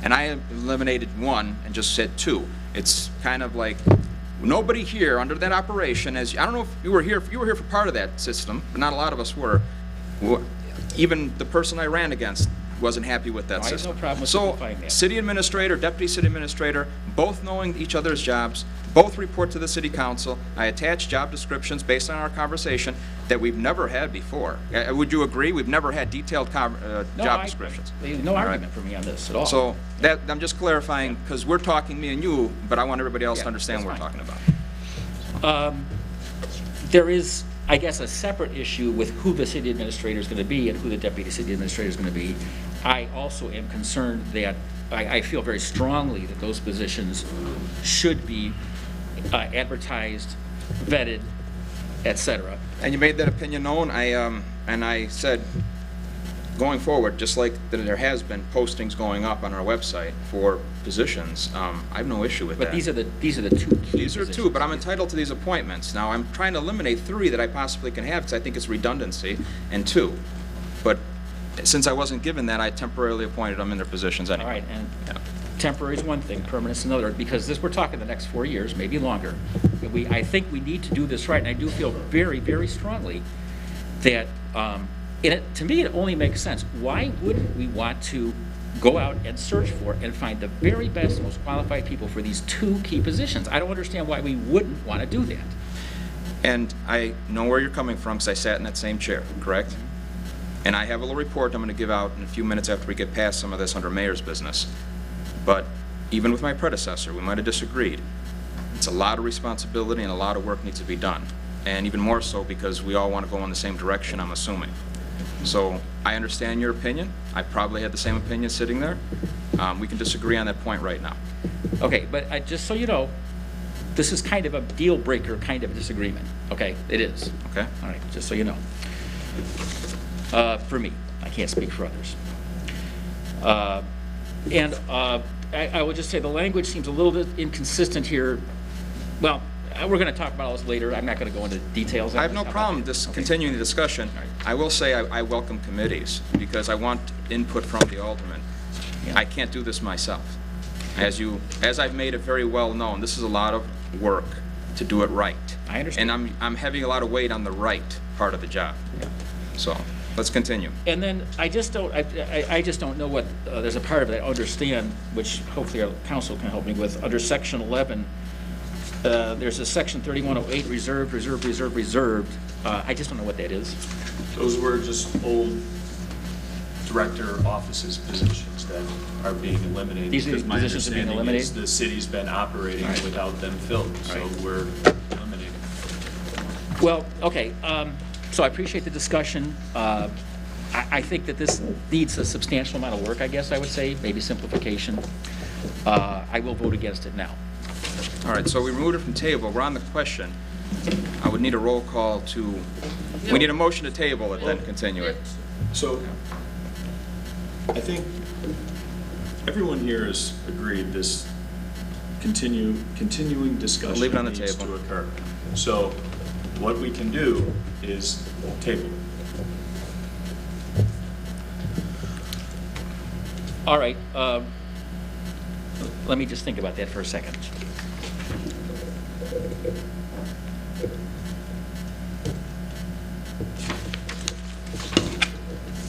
S1: and I eliminated 1 and just said 2. It's kind of like nobody here under that operation, as I don't know if you were here for part of that system, but not a lot of us were. Even the person I ran against wasn't happy with that
S5: I have
S1: system.
S5: no problem with
S1: So,
S5: simplifying that.
S1: city administrator, deputy city administrator, both knowing each other's jobs, both report to the city council. I attach job descriptions based on our conversation that we've never had before. Would you agree? We've never had detailed job descriptions.
S5: No argument for me on this at all.
S1: So that, I'm just clarifying, because we're talking, me and you, but I want everybody else to understand what we're
S5: that's
S1: talking
S5: fine.
S1: about.
S5: There is, I guess, a separate issue with who the city administrator is going to be and who the deputy city administrator is going to be. I also am concerned that, I feel very strongly that those positions should be advertised, vetted, et cetera.
S1: And you made that opinion known. And I said, going forward, just like there has been postings going up on our website for positions, I have no issue with that.
S5: But these are the 2 key
S1: These are 2, but I'm entitled to these appointments. Now, I'm trying to eliminate 3 that I possibly can have because I think it's redundancy, and 2. But since I wasn't given that, I temporarily appointed them in their positions anyway.
S5: All right, and temporary is one thing, permanent is another, because we're talking the next 4 years, maybe longer. I think we need to do this right, and I do feel very, very strongly that, to me, it only makes sense. Why wouldn't we want to go out and search for and find the very best, most qualified people for these 2 key positions? I don't understand why we wouldn't want to do that.
S1: And I know where you're coming from because I sat in that same chair, correct? And I have a little report I'm going to give out in a few minutes after we get past some of this under mayor's business. But even with my predecessor, we might have disagreed. It's a lot of responsibility and a lot of work needs to be done. And even more so because we all want to go in the same direction, I'm assuming. So I understand your opinion. I probably had the same opinion sitting there. We can disagree on that point right now.
S5: Okay, but just so you know, this is kind of a deal breaker kind of disagreement. Okay, it is.
S1: Okay?
S5: All right, just so you know. For me, I can't speak for others. I would just say the language seems a little bit inconsistent here. Well, we're going to talk about all this later. I'm not going to go into details.
S1: I have no problem continuing the discussion.
S5: Right.
S1: I will say I welcome committees because I want input from the aldermen.
S5: Yeah.
S1: I can't do this myself. As I've made it very well known, this is a lot of work to do it right.
S5: I understand.
S1: And I'm having a lot of weight on the right part of the job.
S5: Yeah.
S1: So let's continue.
S5: And then I just don't know what, there's a part of it I understand, which hopefully our council can help me with. Under section 11, there's a section 3108, reserved. I just don't know what that is.
S6: Those were just old director offices positions that are being eliminated.
S5: These
S6: because my
S5: positions are being
S6: understanding is
S5: eliminated?
S6: the city's been operating
S5: Right.
S6: without them filled, so
S5: Right.
S6: we're eliminating.
S5: Well, okay, so I appreciate the discussion. I think that this needs a substantial amount of work, I guess I would say, maybe simplification. I will vote against it now.
S1: All right, so we removed it from table. We're on the question. I would need a roll call to, we need a motion to table it, then continue it.
S6: So, I think everyone here has agreed this continuing discussion
S1: Leave it on the
S6: needs
S1: table.
S6: to occur. So, what we can do is table it.
S5: All right, let me just think about that for a second.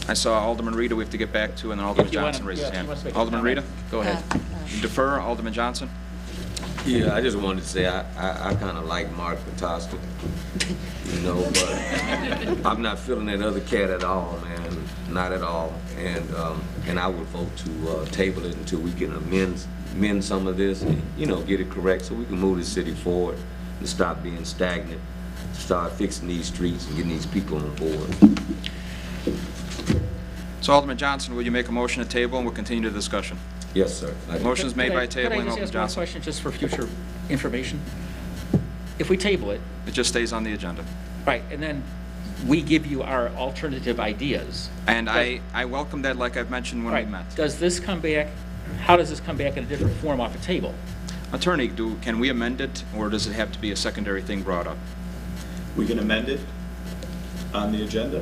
S1: I saw Alderman Rita we have to get back to, and then Alderman
S5: If you wanna-
S1: Johnson raised his
S5: yeah, if
S1: hand.
S5: you wanna make a
S1: Alderman Rita?
S5: comment, Go ahead.
S1: You defer, Alderman Johnson?
S4: Yeah, I just wanted to say I kind of like Mark Petoskey, you know, but I'm not feeling that other cat at all, man, not at all. And I would vote to table it until we can amend some of this and, you know, get it correct so we can move the city forward and stop being stagnant, start fixing these streets and getting these people on board.
S1: So Alderman Johnson, will you make a motion to table and we'll continue the discussion?
S4: Yes, sir.
S1: Motion's made by
S5: Could I
S1: tabling,
S5: just
S1: Alderman
S5: ask one
S1: Johnson.
S5: question just for future information? if we table it,
S1: It just stays on the agenda.
S5: right, and then we give you our alternative ideas.
S1: And I welcome that, like I've mentioned when we
S5: Right.
S1: met.
S5: Does this come back, how does this come back in a different form off the table?
S1: Attorney, can we amend it, or does it have to be a secondary thing brought up?
S6: We can amend it on the agenda,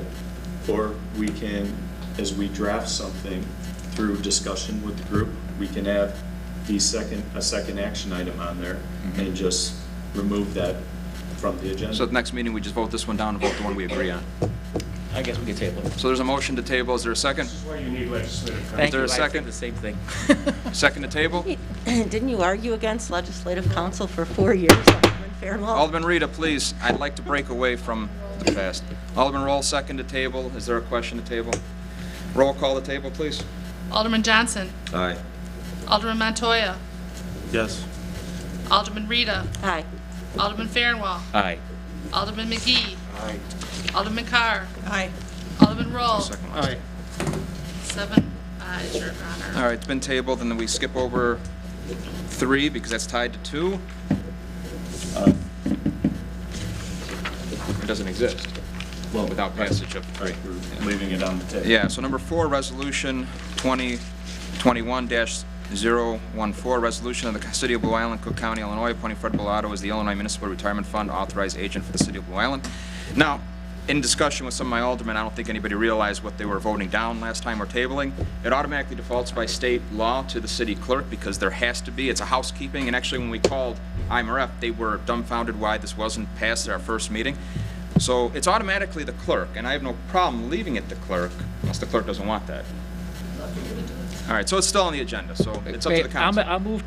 S6: or we can, as we draft something through discussion with the group, we can add a second action item on there and just remove that from the agenda.
S1: So at the next meeting, we just vote this one down and vote the one we agree on.
S5: I guess we can table it.
S1: So there's a motion to table. Is there a second?
S9: This is why you need legislative counsel.
S5: Thank
S1: there
S5: you,
S1: a
S5: I
S1: second?
S5: think the same thing.
S1: Second to table?
S3: Didn't you argue against legislative council for 4 years, Alderman Fairwell?
S1: Alderman Rita, please, I'd like to break away from the past. Alderman Roll, second to table. Is there a question to table? Roll call to table, please.
S2: Alderman Johnson.
S4: Aye.
S2: Alderman Montoya.
S8: Yes.
S2: Alderman Rita.
S3: Aye.
S2: Alderman Fairwell.
S5: Aye.
S2: Alderman McGee. Alderman Carr.
S3: Aye.
S2: Alderman Roll.
S1: Second last.
S2: 7 ayes, Your Honor.
S1: All right, it's been tabled, and then we skip over 3 because that's tied to 2. It doesn't exist without passage of 3.
S6: We're leaving it on the table.
S1: Yeah, so number 4, resolution 2021-014, resolution of the City of Blue Island, Cook County, Illinois, appointing Fred Bellato as the Illinois Municipal Retirement Fund authorized agent for the City of Blue Island. Now, in discussion with some of my aldermen, I don't think anybody realized what they were voting down last time or tabling. It automatically defaults by state law to the city clerk because there has to be. It's a housekeeping, and actually when we called IMRF, they were dumbfounded why this wasn't passed at our first meeting. So it's automatically the clerk, and I have no problem leaving it the clerk, unless the clerk doesn't want that. All right, so it's still on the agenda, so it's up to the council.
S5: I'll move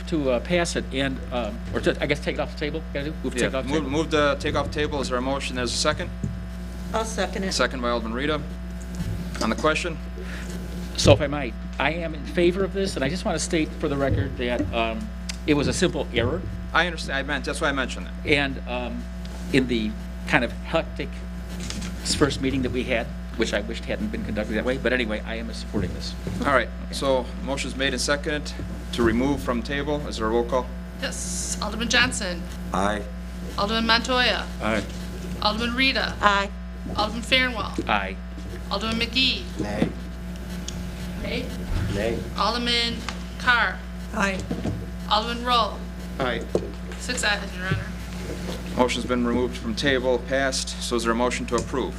S5: to pass it and, or I guess take it off the table? Gotta do? Move to take it off the table?
S1: Move the take off the table. Is there a motion? There's a second?
S3: I'll second it.
S1: Second by Alderman Rita. On the question?
S5: So if I might, I am in favor of this, and I just want to state for the record that it was a simple error.
S1: I understand. That's why I mentioned that.
S5: And in the kind of hectic first meeting that we had, which I wished hadn't been conducted that way, but anyway, I am supporting this.
S1: All right, so motion's made and seconded to remove from table. Is there a roll call?
S2: Yes. Alderman Johnson.
S4: Aye.
S2: Alderman Montoya.
S8: Aye.
S2: Alderman Rita.
S3: Aye.
S2: Alderman Fairwell.
S5: Aye.
S2: Alderman McGee.
S4: Nay.
S2: Nay.
S4: Nay.
S2: Alderman Carr.
S3: Aye.
S2: Alderman Roll.
S1: Aye.
S2: 6 ayes, Your Honor.
S1: Motion's been removed from table, passed. So is there a motion to approve?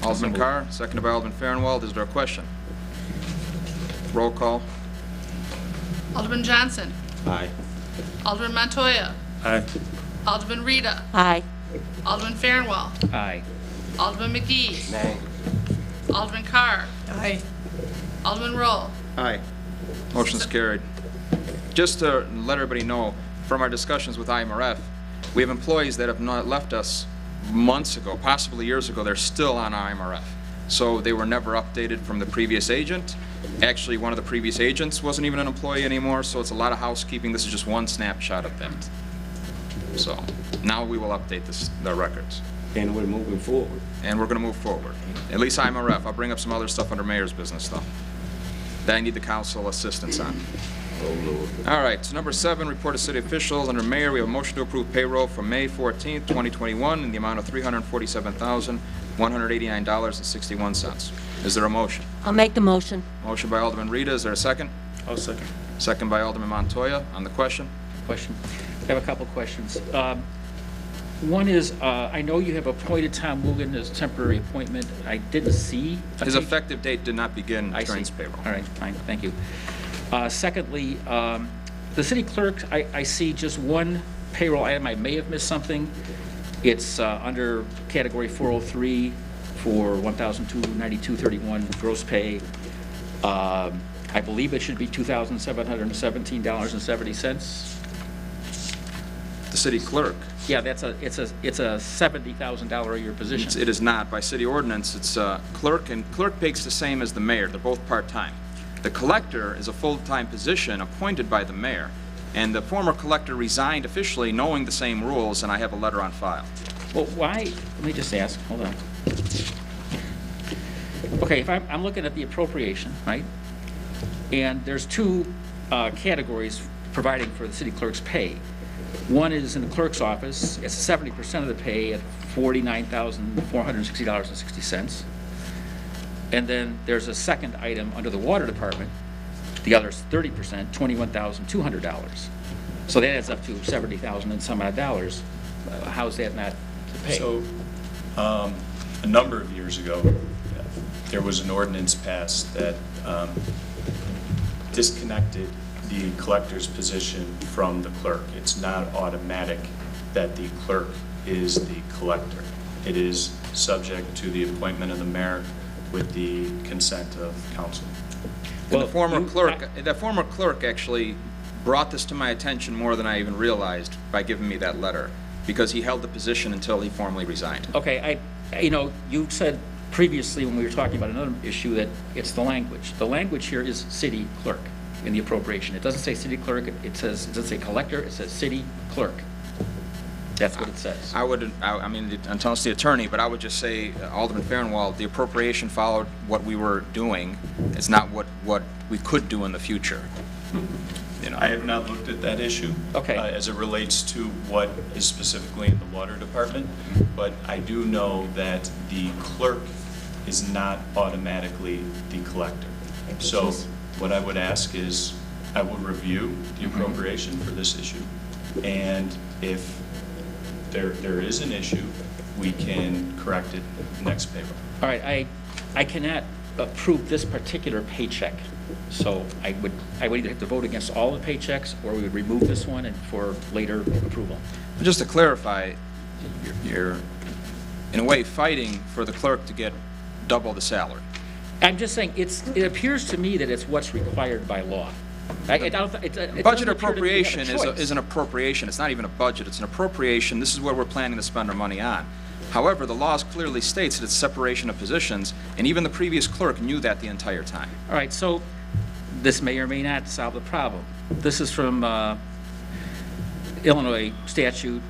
S1: Alderman Carr, seconded by Alderman Farnwell. Is there a question? Roll call.
S2: Alderman Johnson.
S4: Aye.
S2: Alderman Montoya.
S8: Aye.
S2: Alderman Rita.
S3: Aye.
S2: Alderman Fairwell.
S5: Aye.
S2: Alderman McGee.
S4: Nay.
S2: Alderman Carr.
S3: Aye.
S2: Alderman Roll.
S1: Aye. Motion's carried. Just to let everybody know, from our discussions with IMRF, we have employees that have not left us months ago, possibly years ago. They're still on IMRF. So they were never updated from the previous agent. Actually, one of the previous agents wasn't even an employee anymore, so it's a lot of housekeeping. This is just one snapshot of that. So now we will update the records.
S4: And we're moving forward.
S1: And we're going to move forward. At least IMRF. I'll bring up some other stuff under mayor's business, though, that I need the council assistance on.
S4: Oh, Lord.
S1: All right, so number 7, report of city officials. Under mayor, we have a motion to approve payroll for May 14th, 2021 in the amount of $347,189.61. Is there a motion?
S3: I'll make the motion.
S1: Motion by Alderman Rita. Is there a second?
S8: I'll second.
S1: Second by Alderman Montoya. On the question?
S5: Question. I have a couple questions. One is, I know you have appointed Tom Woogan as temporary appointment. I didn't see.
S1: His effective date did not begin
S5: I
S1: during
S5: see.
S1: his payroll.
S5: All right, fine, thank you. Secondly, the city clerk, I see just one payroll item. I may have missed something. It's under category 403 for $1,292.31 gross pay. I believe it should be $2,717.70.
S1: The city clerk.
S5: Yeah, it's a $70,000 a year position.
S1: It is not. By city ordinance, it's clerk, and clerk pays the same as the mayor. They're both part-time. The collector is a full-time position appointed by the mayor, and the former collector resigned officially knowing the same rules, and I have a letter on file.
S5: Well, why, let me just ask, hold on. Okay, if I'm looking at the appropriation, right? And there's two categories providing for the city clerk's pay. One is in the clerk's office. It's 70% of the pay at $49,460.60. And then there's a second item under the water department. The other is 30%, $21,200. So that adds up to $70,000 and some odd dollars. How's that not the pay?
S6: So, a number of years ago, there was an ordinance passed that disconnected the collector's position from the clerk. It's not automatic that the clerk is the collector. It is subject to the appointment of the mayor with the consent of council.
S1: And the former clerk actually brought this to my attention more than I even realized by giving me that letter, because he held the position until he formally resigned.
S5: Okay, you said previously when we were talking about another issue that it's the language. The language here is city clerk in the appropriation. It doesn't say city clerk, it doesn't say collector, it says city clerk. That's what it says.
S1: I mean, I'm telling the attorney, but I would just say, Alderman Farnwell, the appropriation followed what we were doing. It's not what we could do in the future. You know.
S6: I have not looked at that issue.
S5: Okay.
S6: As it relates to what is specifically in the water department, but I do know that the clerk is not automatically the collector. So what I would ask is, I would review the appropriation for this issue, and if there is an issue, we can correct it next payroll.
S5: All right, I cannot approve this particular paycheck, so I would either have to vote against all the paychecks, or we would remove this one and for later approval.
S1: Just to clarify, you're in a way fighting for the clerk to get double the salary.
S5: I'm just saying, it appears to me that it's what's required by law.
S1: Budget appropriation is an appropriation. It's not even a budget. It's an appropriation. This is what we're planning to spend our money on. However, the law clearly states that it's separation of positions, and even the previous clerk knew that the entire time.
S5: All right, so this may or may not solve the problem. This is from Illinois Statute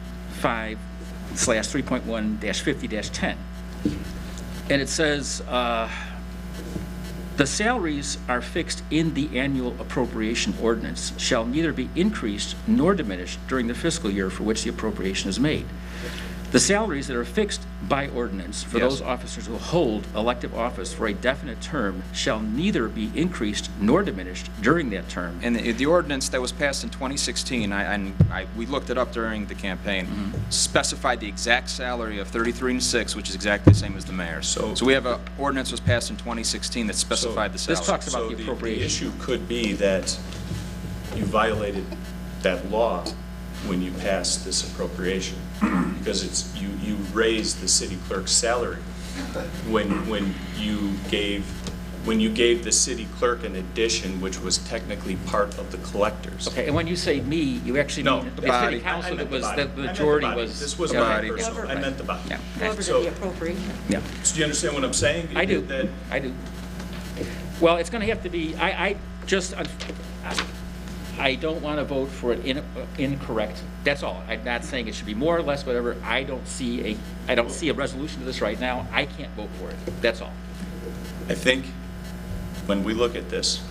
S5: 5/3.1-50-10. And it says, the salaries are fixed in the annual appropriation ordinance, shall neither be increased nor diminished during the fiscal year for which the appropriation is made. The salaries that are fixed by ordinance for those officers who hold elective office for a definite term shall neither be increased nor diminished during that term.
S1: And the ordinance that was passed in 2016, we looked it up during the campaign, specified the exact salary of 33.6, which is exactly the same as the mayor's. So we have an ordinance was passed in 2016 that specified the salary.
S5: This talks about the appropriation.
S6: The issue could be that you violated that law when you passed this appropriation, because you raised the city clerk's salary when you gave the city clerk an addition which was technically part of the collectors.
S5: Okay, and when you say me, you actually mean the city council, that was the majority was.
S6: This was my personal. I meant the body.
S5: Yeah.
S3: Whoever did the appropriation.
S5: Yeah.
S6: So do you understand what I'm saying?
S5: I do.
S6: That
S5: I do. Well, it's going to have to be. I don't want to vote for it incorrect. That's all. I'm not saying it should be more or less, whatever. I don't see a resolution to this right now. I can't vote for it. That's all.
S6: I think when we look at this,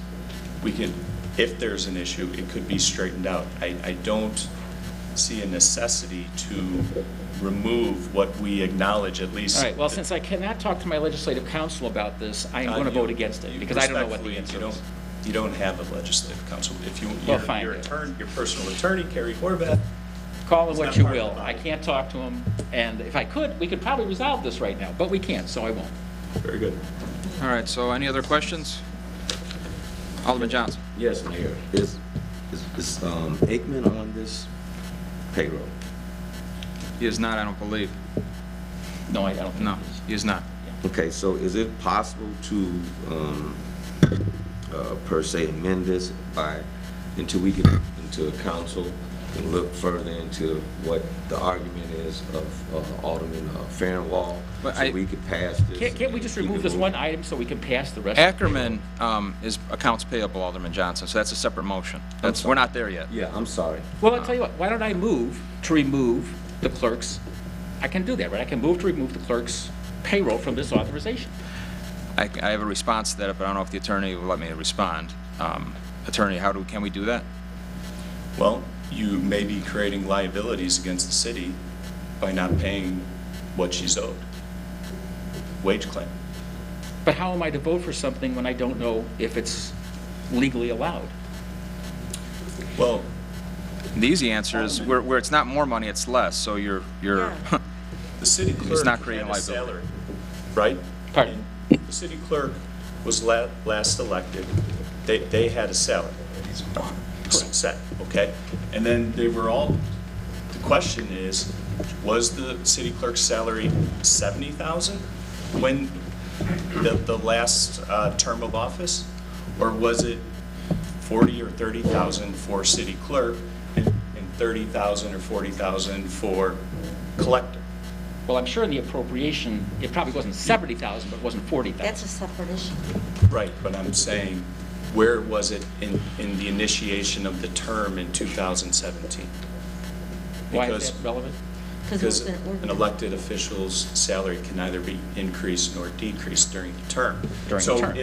S6: we can, if there's an issue, it could be straightened out. I don't see a necessity to remove what we acknowledge at least.
S5: All right, well, since I cannot talk to my legislative counsel about this, I'm going to vote against it, because I don't know what the answer is.
S6: You don't have a legislative counsel. If you,
S5: Well, fine.
S6: your personal attorney, Kerry Horvath.
S5: Call him
S6: It's
S5: what
S6: not
S5: you
S6: part of
S5: will.
S6: the
S5: I
S6: body.
S5: can't talk to him, and if I could, we could probably resolve this right now, but we can't, so I won't.
S6: Very good.
S1: All right, so any other questions? Alderman Johnson.
S4: Yes, Mayor. Is Aikman on this payroll?
S1: He is not, I don't believe.
S5: No, I don't think
S1: No,
S5: it is.
S1: he is not.
S4: Okay, so is it possible to, per se, amend this until we get into council and look further into what the argument is of Alderman Farnwell,
S1: But
S4: so we could pass this?
S5: Can't we just
S4: and
S5: remove
S4: keep
S5: this
S4: it
S5: one
S4: moving?
S5: item so we can pass the rest?
S1: Ackerman is accounts payable, Alderman Johnson, so that's a separate motion. We're not there yet.
S4: Yeah, I'm sorry.
S5: Well, I'll tell you what, why don't I move to remove the clerk's, I can do that, right? I can move to remove the clerk's payroll from this authorization.
S1: I have a response to that, but I don't know if the attorney will let me respond. Attorney, can we do that?
S6: Well, you may be creating liabilities against the city by not paying what she's owed. Wage claim.
S5: But how am I to vote for something when I don't know if it's legally allowed?
S6: Well,
S1: The easy answer is where it's not more money, it's less, so you're,
S6: the city
S1: It's
S6: clerk
S1: not creating
S6: had a
S1: liability.
S6: salary, right?
S5: Pardon?
S6: And the city clerk was last elected. They had a salary. Set, okay? And then they were all, the question is, was the city clerk's salary 70,000 when the last term of office? Or was it 40 or 30,000 for city clerk and 30,000 or 40,000 for collector?
S5: Well, I'm sure in the appropriation, it probably wasn't 70,000, but it wasn't 40,000.
S3: That's a separate issue.
S6: Right, but I'm saying, where was it in the initiation of the term in 2017?
S5: Why
S6: Because-
S5: is that relevant?
S6: Because
S3: it was
S6: an
S3: ordinance.
S6: elected official's salary can neither be increased nor decreased during the term.
S5: During the term.
S6: So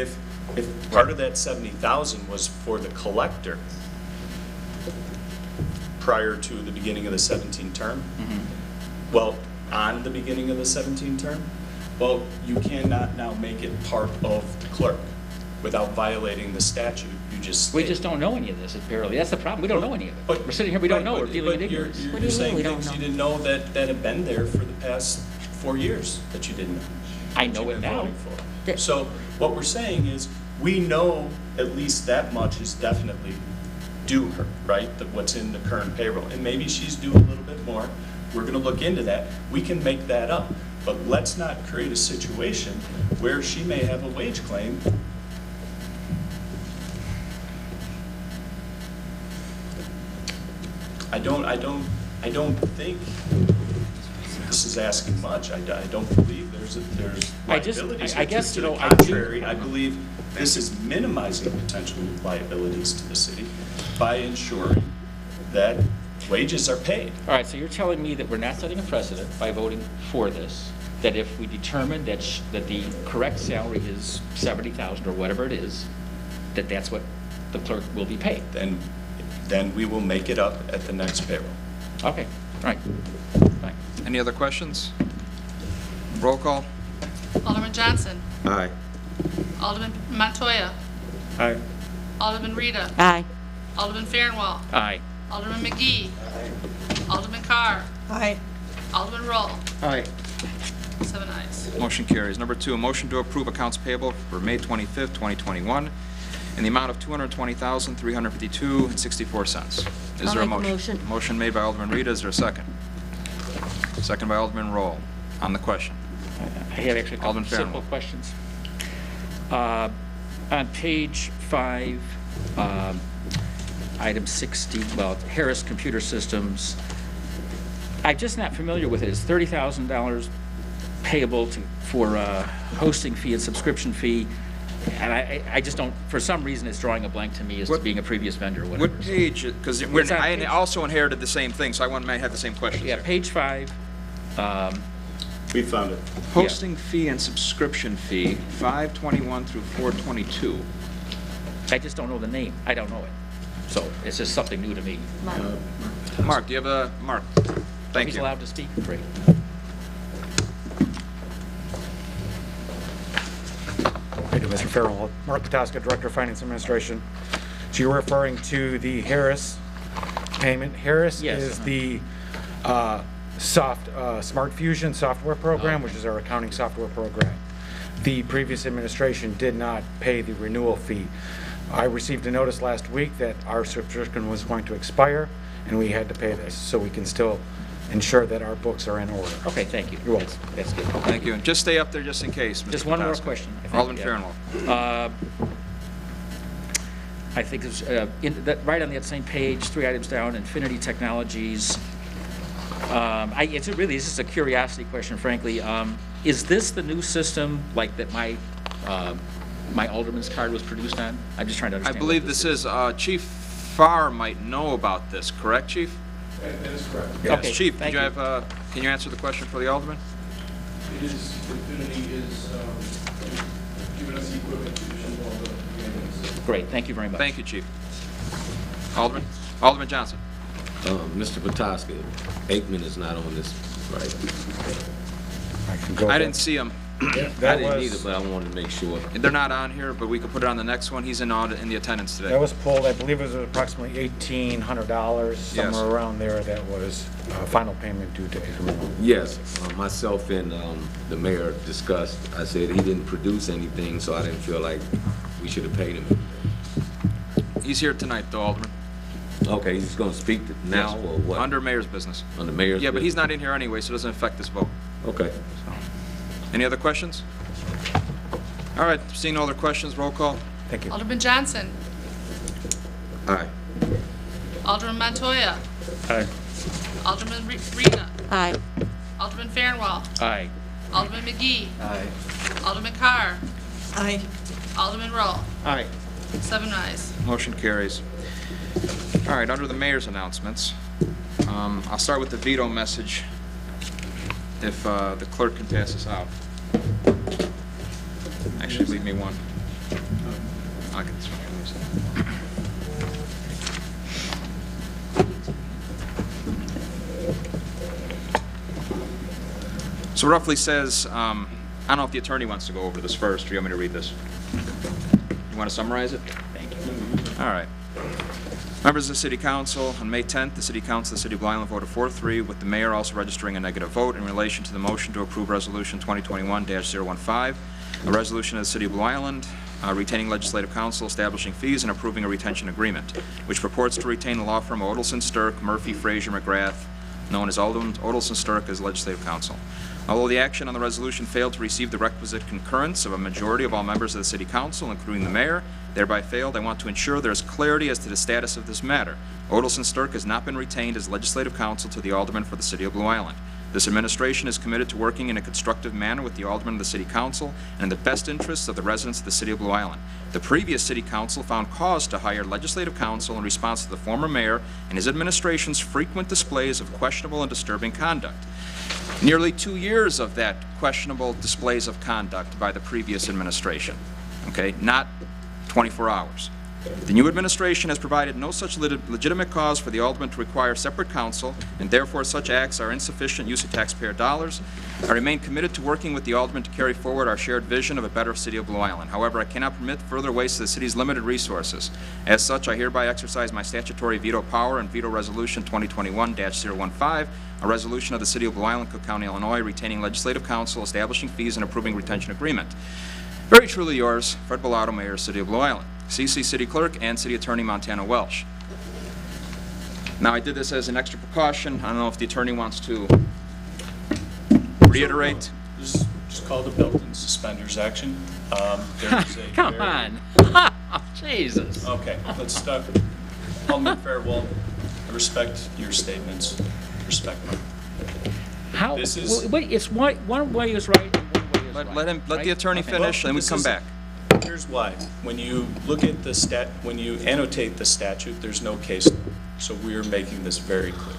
S6: if part of that 70,000 was for the collector prior to the beginning of the 17 term, well, on the beginning of the 17 term, well, you cannot now make it part of the clerk without violating the statute.
S5: We just don't know any of this, apparently. That's the problem. We don't know any of it.
S6: But-
S5: We're sitting here, we don't know.
S6: Right,
S5: We're
S6: but-
S5: dealing in
S6: but you're-
S5: ignorance.
S6: You're
S3: What do you mean
S6: saying
S3: we don't
S6: things
S3: know?
S6: you didn't know that have been there for the past 4 years that you didn't know.
S5: I
S6: that
S5: know
S6: you've
S5: it
S6: been
S5: now.
S6: voting for.
S3: That-
S6: So what we're saying is, we know at least that much is definitely due her, right? What's in the current payroll. And maybe she's due a little bit more. We're gonna look into that. We can make that up. But let's not create a situation where she may have a wage claim. I don't think this is asking much. I don't believe there's liabilities.
S5: I guess,
S6: To
S5: you
S6: the
S5: know, I do-
S6: contrary, I believe this is minimizing potential liabilities to the city by ensuring that wages are paid.
S5: All right, so you're telling me that we're not setting a precedent by voting for this, that if we determine that the correct salary is 70,000 or whatever it is, that that's what the clerk will be paid?
S6: Then we will make it up at the next payroll.
S5: Okay, all right, fine.
S1: Any other questions? Roll call?
S2: Alderman Johnson.
S4: Aye.
S2: Alderman Montoya.
S8: Aye.
S2: Alderman Rita.
S3: Aye.
S2: Alderman Fairwell.
S5: Aye.
S2: Alderman McGee. Alderman Carr.
S3: Aye.
S2: Alderman Roll.
S9: Aye.
S2: 7 ayes.
S1: Motion carries. Number 2, a motion to approve accounts payable for May 25th, 2021, in the amount of $220,352.64. Is
S3: I'll
S1: there a
S3: make the
S1: motion?
S3: motion.
S1: Motion made by Alderman Rita. Is there a second? Second by Alderman Roll. On the question.
S5: I have actually a couple
S1: Alderman
S5: of simple
S1: Fairwell.
S5: questions. On page 5, item 60, well, Harris Computer Systems, I'm just not familiar with it. It's $30,000 payable for hosting fee and subscription fee, and I just don't, for some reason, it's drawing a blank to me as to
S1: What-
S5: being a previous vendor or whatever.
S1: What page? Because
S5: It's on
S1: I
S5: page-
S1: also inherited the same thing, so I might have the same questions.
S5: Yeah,
S1: there.
S5: page 5,
S6: We found it.
S1: Hosting fee and subscription fee, 521 through 422.
S5: I just don't know the name. I don't know it. So it's just something new to me.
S1: Mark, do you have a, Mark? Thank
S5: He's
S1: you.
S5: allowed to speak? Great.
S11: How you doing, Mr. Farrell? Mark Patoska, Director of Finance Administration. So you're referring to the Harris payment. Harris
S5: Yes.
S11: is the Smart Fusion software program, which is our accounting software program. The previous administration did not pay the renewal fee. I received a notice last week that our subscription was going to expire, and we had to pay this, so we can still ensure that our books are in order.
S5: Okay, thank you.
S11: You're welcome.
S5: That's good.
S1: Thank you. And just stay up there just in case, Mr.
S5: Just one more
S1: Petoskey.
S5: question. I think,
S1: Alderman
S5: yeah.
S1: Fairwell.
S5: I think it's right on that same page, 3 items down, Infinity Technologies. It's really, this is a curiosity question, frankly. Is this the new system like that my alderman's card was produced on? I'm just trying to
S1: I
S5: understand.
S1: believe
S5: what
S1: this is, Chief Farr might know about this, correct, Chief?
S9: That is correct.
S5: Okay,
S1: Chief,
S5: thank
S1: did you
S5: you.
S1: have, can you answer the question for the Alderman?
S9: It is, Infinity is giving us the equipment to issue all the payments.
S5: Great, thank you very much.
S1: Thank you, Chief. Alderman? Alderman Johnson?
S4: Mr. Petoskey, Aikman is not on this, right?
S11: I can go
S1: I
S11: back.
S1: didn't see him.
S4: I
S11: That
S4: didn't
S11: was-
S4: either, but I wanted to make sure.
S1: They're not on here, but we could put it on the next one. He's in the attendance today.
S11: That was pulled, I believe it was approximately $1,800, somewhere around there, that was final payment due to Aikman.
S4: Yes, myself and the mayor discussed, I said he didn't produce anything, so I didn't feel like we should have paid him.
S1: He's here tonight, though, Alderman.
S4: Okay, he's gonna speak now or what?
S1: Under mayor's business.
S4: On the mayor's?
S1: Yeah, but he's
S4: business?
S1: not in here anyway, so it doesn't affect this vote.
S4: Okay.
S1: Any other questions? All right, seeing no other questions, roll call.
S11: Thank you.
S2: Alderman Johnson.
S4: Aye.
S2: Alderman Montoya.
S6: Aye.
S2: Alderman Rena.
S3: Aye.
S2: Alderman Fairwell.
S5: Aye.
S2: Alderman McGee.
S11: Aye.
S2: Alderman Carr.
S3: Aye.
S2: Alderman Roll.
S11: Aye.
S2: 7 ayes.
S1: Motion carries. All right, under the mayor's announcements, I'll start with the veto message, if the clerk can pass this out. Actually, leave me one. I can. So roughly says, I don't know if the attorney wants to go over this first, or you want me to read this? You want to summarize it? Thank you. All right. Members of the City Council, on May 10th, the City Council of the City of Blue Island voted 4-3, with the mayor also registering a negative vote in relation to the motion to approve Resolution 2021-015, a resolution of the City of Blue Island retaining legislative counsel, establishing fees, and approving a retention agreement, which purports to retain the law firm of Odelson Stirk, Murphy, Frazier, McGrath, known as Odelson Stirk, as legislative counsel. Although the action on the resolution failed to receive the requisite concurrence of a majority of all members of the City Council, including the mayor, thereby failed, I want to ensure there is clarity as to the status of this matter. Odelson Stirk has not been retained as legislative counsel to the alderman for the City of Blue Island. This administration is committed to working in a constructive manner with the aldermen of the City Council and in the best interests of the residents of the City of Blue Island. The previous City Council found cause to hire legislative counsel in response to the former mayor and his administration's frequent displays of questionable and disturbing conduct. Nearly 2 years of that questionable displays of conduct by the previous administration, okay, not 24 hours. The new administration has provided no such legitimate cause for the alderman to require separate counsel, and therefore such acts are insufficient use of taxpayer dollars. I remain committed to working with the alderman to carry forward our shared vision of a better City of Blue Island. However, I cannot permit further waste of the city's limited resources. As such, I hereby exercise my statutory veto power and veto Resolution 2021-015, a resolution of the City of Blue Island, Cook County, Illinois, retaining legislative counsel, establishing fees, and approving retention agreement. Very truly yours, Fred Bellato, Mayor, City of Blue Island. CC City Clerk and City Attorney Montana Welsh. Now, I did this as an extra precaution. I don't know if the attorney wants to reiterate.
S6: This is just called a belt and suspenders action. There's a
S5: Come
S6: very-
S5: on. Jesus.
S6: Okay, let's start. Alderman Fairwell, I respect your statements. Respect mine.
S5: How?
S6: This is-
S5: Wait, it's one way is right and one way is right.
S1: Let the attorney
S5: Okay.
S1: finish, and we
S6: This
S1: come
S6: is-
S1: back.
S6: Here's why. When you look at the when you annotate the statute, there's no case law. So we are making this very clear.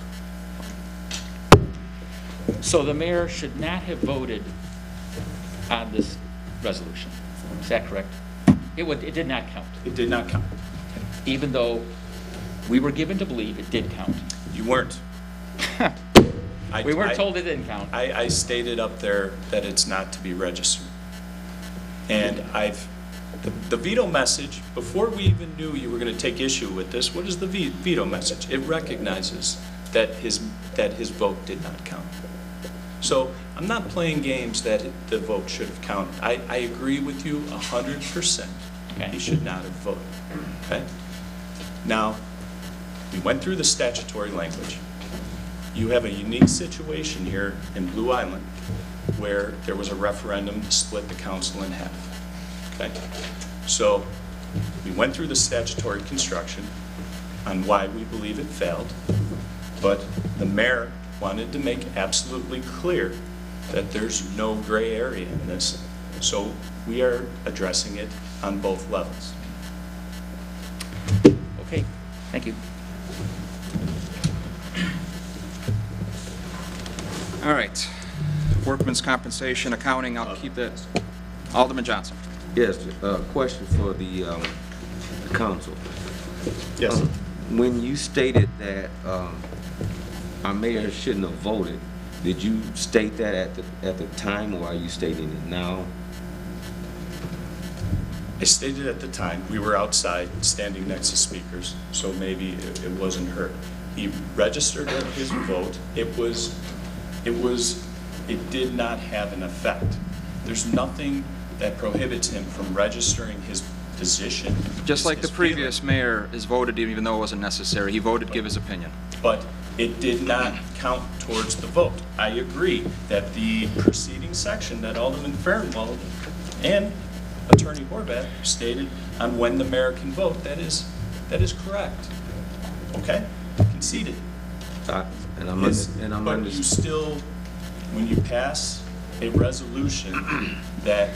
S5: So the mayor should not have voted on this resolution. Is that correct? It did not count,
S6: It did not count.
S5: even though we were given to believe it did count.
S6: You weren't.
S5: We weren't told it didn't count.
S6: I stated up there that it's not to be registered. And the veto message, before we even knew you were going to take issue with this, what is the veto message? It recognizes that his vote did not count. So I'm not playing games that the vote should have counted. I agree with you 100%.
S5: Okay.
S6: He should not have voted. Okay? Now, we went through the statutory language. You have a unique situation here in Blue Island where there was a referendum to split the council in half. Okay? So we went through the statutory construction on why we believe it failed, but the mayor wanted to make absolutely clear that there's no gray area in this, so we are addressing it on both levels.
S5: Okay, thank you.
S1: All right. Workman's compensation, accounting, I'll keep that. Alderman Johnson.
S4: Yes, question for the council.
S6: Yes.
S4: when you stated that our mayor shouldn't have voted, did you state that at the time, or are you stating it now?
S6: I stated at the time, we were outside, standing next to speakers, so maybe it wasn't heard. He registered his vote. It did not have an effect. There's nothing that prohibits him from registering his position.
S1: Just like the
S6: his
S1: previous
S6: feeling.
S1: mayor is voted even though it wasn't necessary. He voted to give his opinion.
S6: But it did not count towards the vote. I agree that the preceding section that Alderman Farnwell and Attorney Horvath stated on when the mayor can vote, that is correct. Okay? Conceded.
S4: And I'm
S6: But you still, when you pass a resolution that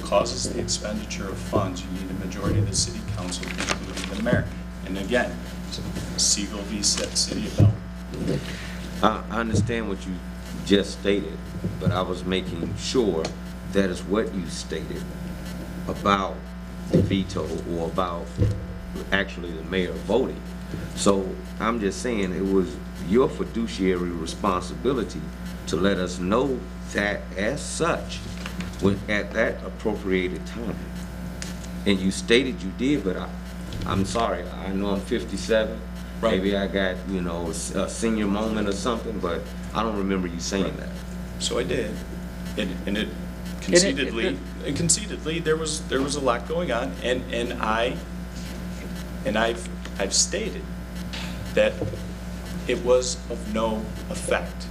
S6: causes the expenditure of funds, you need a majority of the city council, including the mayor. And again, Siegel v. City of Belleville.
S4: I understand what you just stated, but I was making sure that is what you stated about the veto or about actually the mayor voting. So I'm just saying it was your fiduciary responsibility to let us know that as such when at that appropriated time. And you stated you did, but I'm sorry, I know I'm 57.
S6: Right.
S4: Maybe I got, you know, a senior moment or something, but I don't remember you saying that.
S6: So I did. And it conceitedly, there was a lot going on, and I've stated that it was of no effect.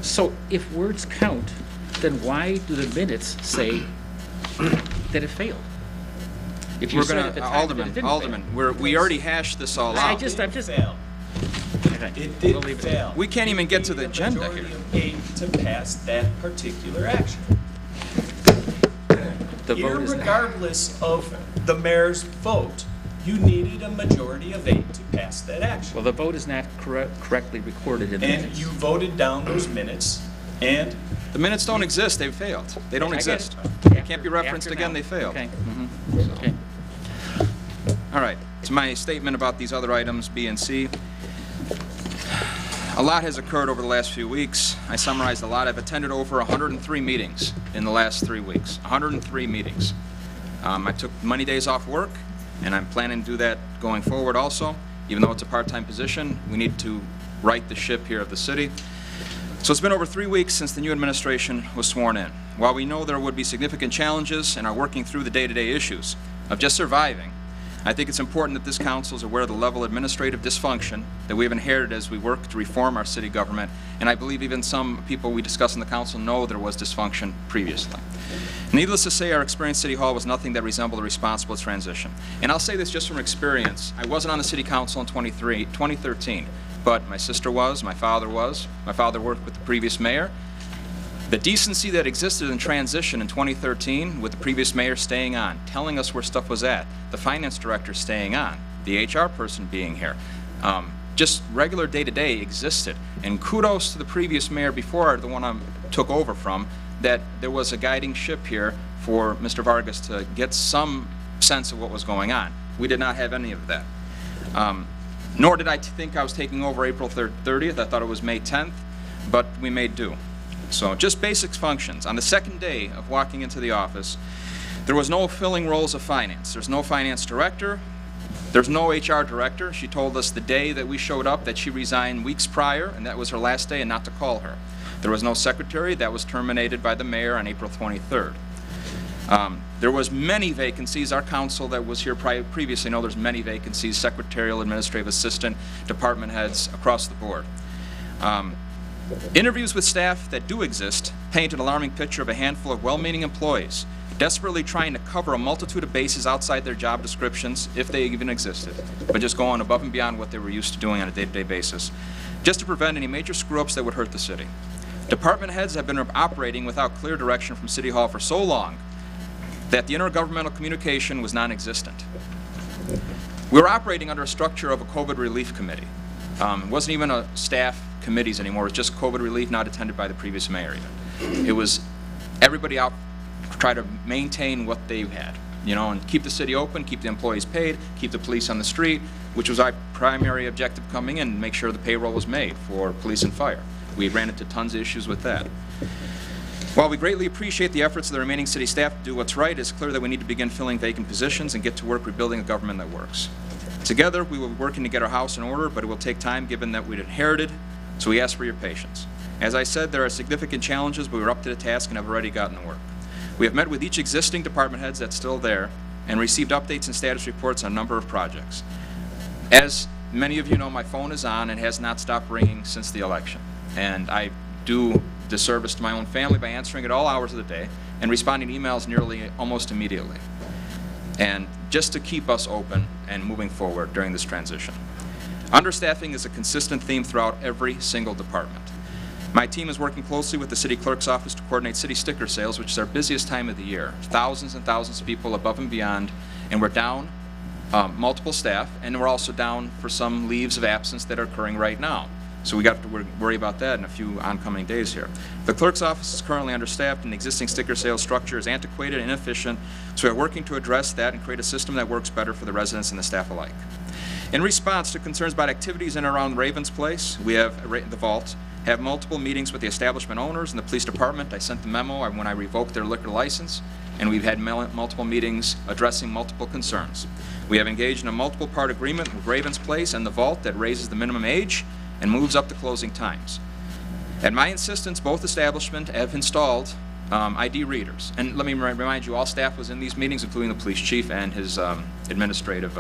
S5: So if words count, then why do the minutes say that it failed? If you
S1: We're
S5: said
S1: gonna,
S5: at the time that it didn't
S1: Alderman, we already hashed this all
S5: I
S1: out.
S5: just- I'm just-
S6: Fail.
S5: Okay,
S6: It
S5: we'll
S6: did
S5: leave it.
S6: fail.
S1: We can't even get to the agenda
S6: You
S1: here.
S6: needed a majority of 8 to pass that particular action.
S5: The vote is not.
S6: Irregardless of the mayor's vote, you needed a majority of 8 to pass that action.
S5: Well, the vote is not correctly recorded in the
S6: And
S5: minutes.
S6: you voted down those minutes, and
S1: The minutes don't exist, they've failed. They don't
S5: I get it.
S1: exist.
S5: After-
S1: They can't be referenced
S5: after
S1: again,
S5: now.
S1: they failed.
S5: Okay. Okay.
S1: All right, to my statement about these other items, B and C. A lot has occurred over the last few weeks. I summarized a lot. I've attended over 103 meetings in the last 3 weeks. 103 meetings. I took many days off work, and I'm planning to do that going forward also. Even though it's a part-time position, we need to right the ship here of the city. So it's been over 3 weeks since the new administration was sworn in. While we know there would be significant challenges and are working through the day-to-day issues of just surviving, I think it's important that this council is aware of the level of administrative dysfunction that we have inherited as we work to reform our city government, and I believe even some people we discuss in the council know there was dysfunction previously. Needless to say, our experience at City Hall was nothing that resembled a responsible transition. And I'll say this just from experience. I wasn't on the city council in 2013, but my sister was, my father was. My father worked with the previous mayor. The decency that existed in transition in 2013 with the previous mayor staying on, telling us where stuff was at, the finance director staying on, the HR person being here, just regular day-to-day existed. And kudos to the previous mayor before, the one I took over from, that there was a guiding ship here for Mr. Vargas to get some sense of what was going on. We did not have any of that. Nor did I think I was taking over April 30th. I thought it was May 10th, but we made do. So just basic functions. On the second day of walking into the office, there was no filling roles of finance. There's no finance director. There's no HR director. She told us the day that we showed up that she resigned weeks prior, and that was her last day, and not to call her. There was no secretary. That was terminated by the mayor on April 23rd. There was many vacancies. Our council that was here previously know there's many vacancies, secretarial, administrative assistant, department heads, across the board. Interviews with staff that do exist paint an alarming picture of a handful of well-meaning employees desperately trying to cover a multitude of bases outside their job descriptions, if they even existed, but just going above and beyond what they were used to doing on a day-to-day basis, just to prevent any major screw-ups that would hurt the city. Department heads have been operating without clear direction from City Hall for so long that the intergovernmental communication was non-existent. We were operating under a structure of a COVID relief committee. It wasn't even a staff committees anymore. It was just COVID relief, not attended by the previous mayor even. It was everybody out to try to maintain what they had. you know, and keep the city open, keep the employees paid, keep the police on the street, which was our primary objective coming in, make sure the payroll was made for police and fire. We ran into tons of issues with that. While we greatly appreciate the efforts of the remaining city staff to do what's right, it's clear that we need to begin filling vacant positions and get to work rebuilding a government that works. Together, we will be working to get our house in order, but it will take time given that we'd inherited, so we ask for your patience. As I said, there are significant challenges, but we're up to the task and have already gotten to work. We have met with each existing department heads that's still there and received updates and status reports on a number of projects. As many of you know, my phone is on and has not stopped ringing since the election. And I do disservice to my own family by answering at all hours of the day and responding to emails nearly almost immediately. And just to keep us open and moving forward during this transition. Understaffing is a consistent theme throughout every single department. My team is working closely with the city clerk's office to coordinate city sticker sales, which is our busiest time of the year. Thousands and thousands of people above and beyond, and we're down multiple staff, and we're also down for some leaves of absence that are occurring right now. So we got to worry about that in a few oncoming days here. The clerk's office is currently understaffed, and the existing sticker sales structure is antiquated and inefficient, so we're working to address that and create a system that works better for the residents and the staff alike. In response to concerns about activities in and around Ravens Place, we have the vault, have multiple meetings with the establishment owners and the police department. I sent the memo when I revoked their liquor license, and we've had multiple meetings addressing multiple concerns. We have engaged in a multiple-part agreement with Ravens Place and the vault that raises the minimum age and moves up the closing times. At my insistence, both establishments have installed ID readers. And let me remind you, all staff was in these meetings, including the police chief and his administrative,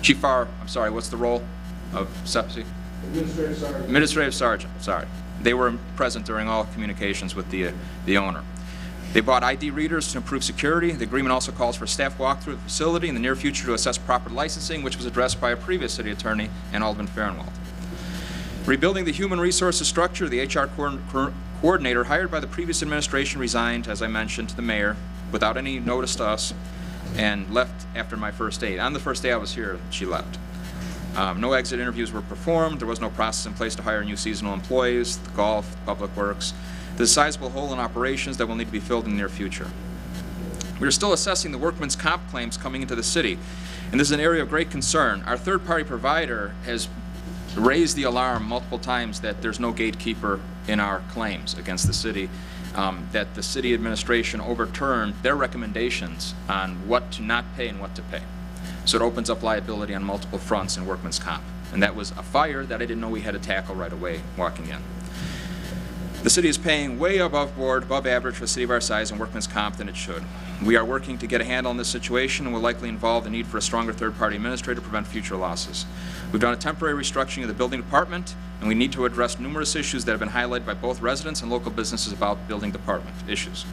S1: Chief Farr, I'm sorry, what's the role of SEPSI?
S9: Administrative Sergeant.
S1: Administrative Sergeant, sorry. They were present during all communications with the owner. They bought ID readers to improve security. The agreement also calls for a staff walkthrough of the facility in the near future to assess proper licensing, which was addressed by a previous city attorney and Alderman Farnwell. Rebuilding the human resources structure, the HR coordinator hired by the previous administration resigned, as I mentioned, to the mayor without any notice to us and left after my first day. On the first day I was here, she left. No exit interviews were performed. There was no process in place to hire new seasonal employees, the golf, public works. There's a sizable hole in operations that will need to be filled in the near future. We are still assessing the workman's comp claims coming into the city, and this is an area of great concern. Our third-party provider has raised the alarm multiple times that there's no gatekeeper in our claims against the city, that the city administration overturned their recommendations on what to not pay and what to pay. So it opens up liability on multiple fronts in workman's comp. And that was a fire that I didn't know we had to tackle right away walking in. The city is paying way above board, above average for a city of our size in workman's comp than it should. We are working to get a handle on this situation and will likely involve the need for a stronger third-party administrator to prevent future losses. We've done a temporary restructuring of the building department, and we need to address numerous issues that have been highlighted by both residents and local businesses about building department issues.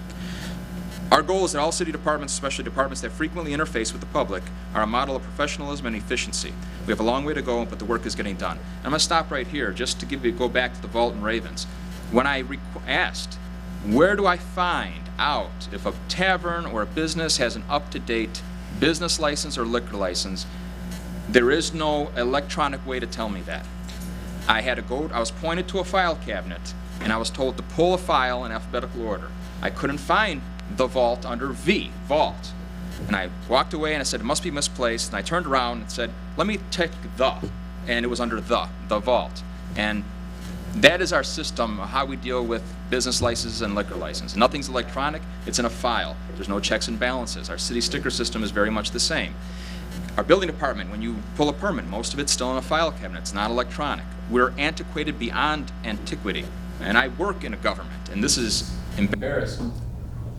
S1: Our goal is that all city departments, especially departments that frequently interface with the public, are a model of professionalism and efficiency. We have a long way to go, but the work is getting done. I'm going to stop right here just to go back to the vault and Ravens. When I asked, where do I find out if a tavern or a business has an up-to-date business license or liquor license, there is no electronic way to tell me that. I was pointed to a file cabinet, and I was told to pull a file in alphabetical order. I couldn't find the vault under V, vault. And I walked away and I said, it must be misplaced. And I turned around and said, let me check the. And it was under the vault. And that is our system, how we deal with business licenses and liquor licenses. Nothing's electronic, it's in a file. There's no checks and balances. Our city sticker system is very much the same. Our building department, when you pull a permit, most of it's still in a file cabinet. It's not electronic. We're antiquated beyond antiquity. And I work in a government, and this is embarrassing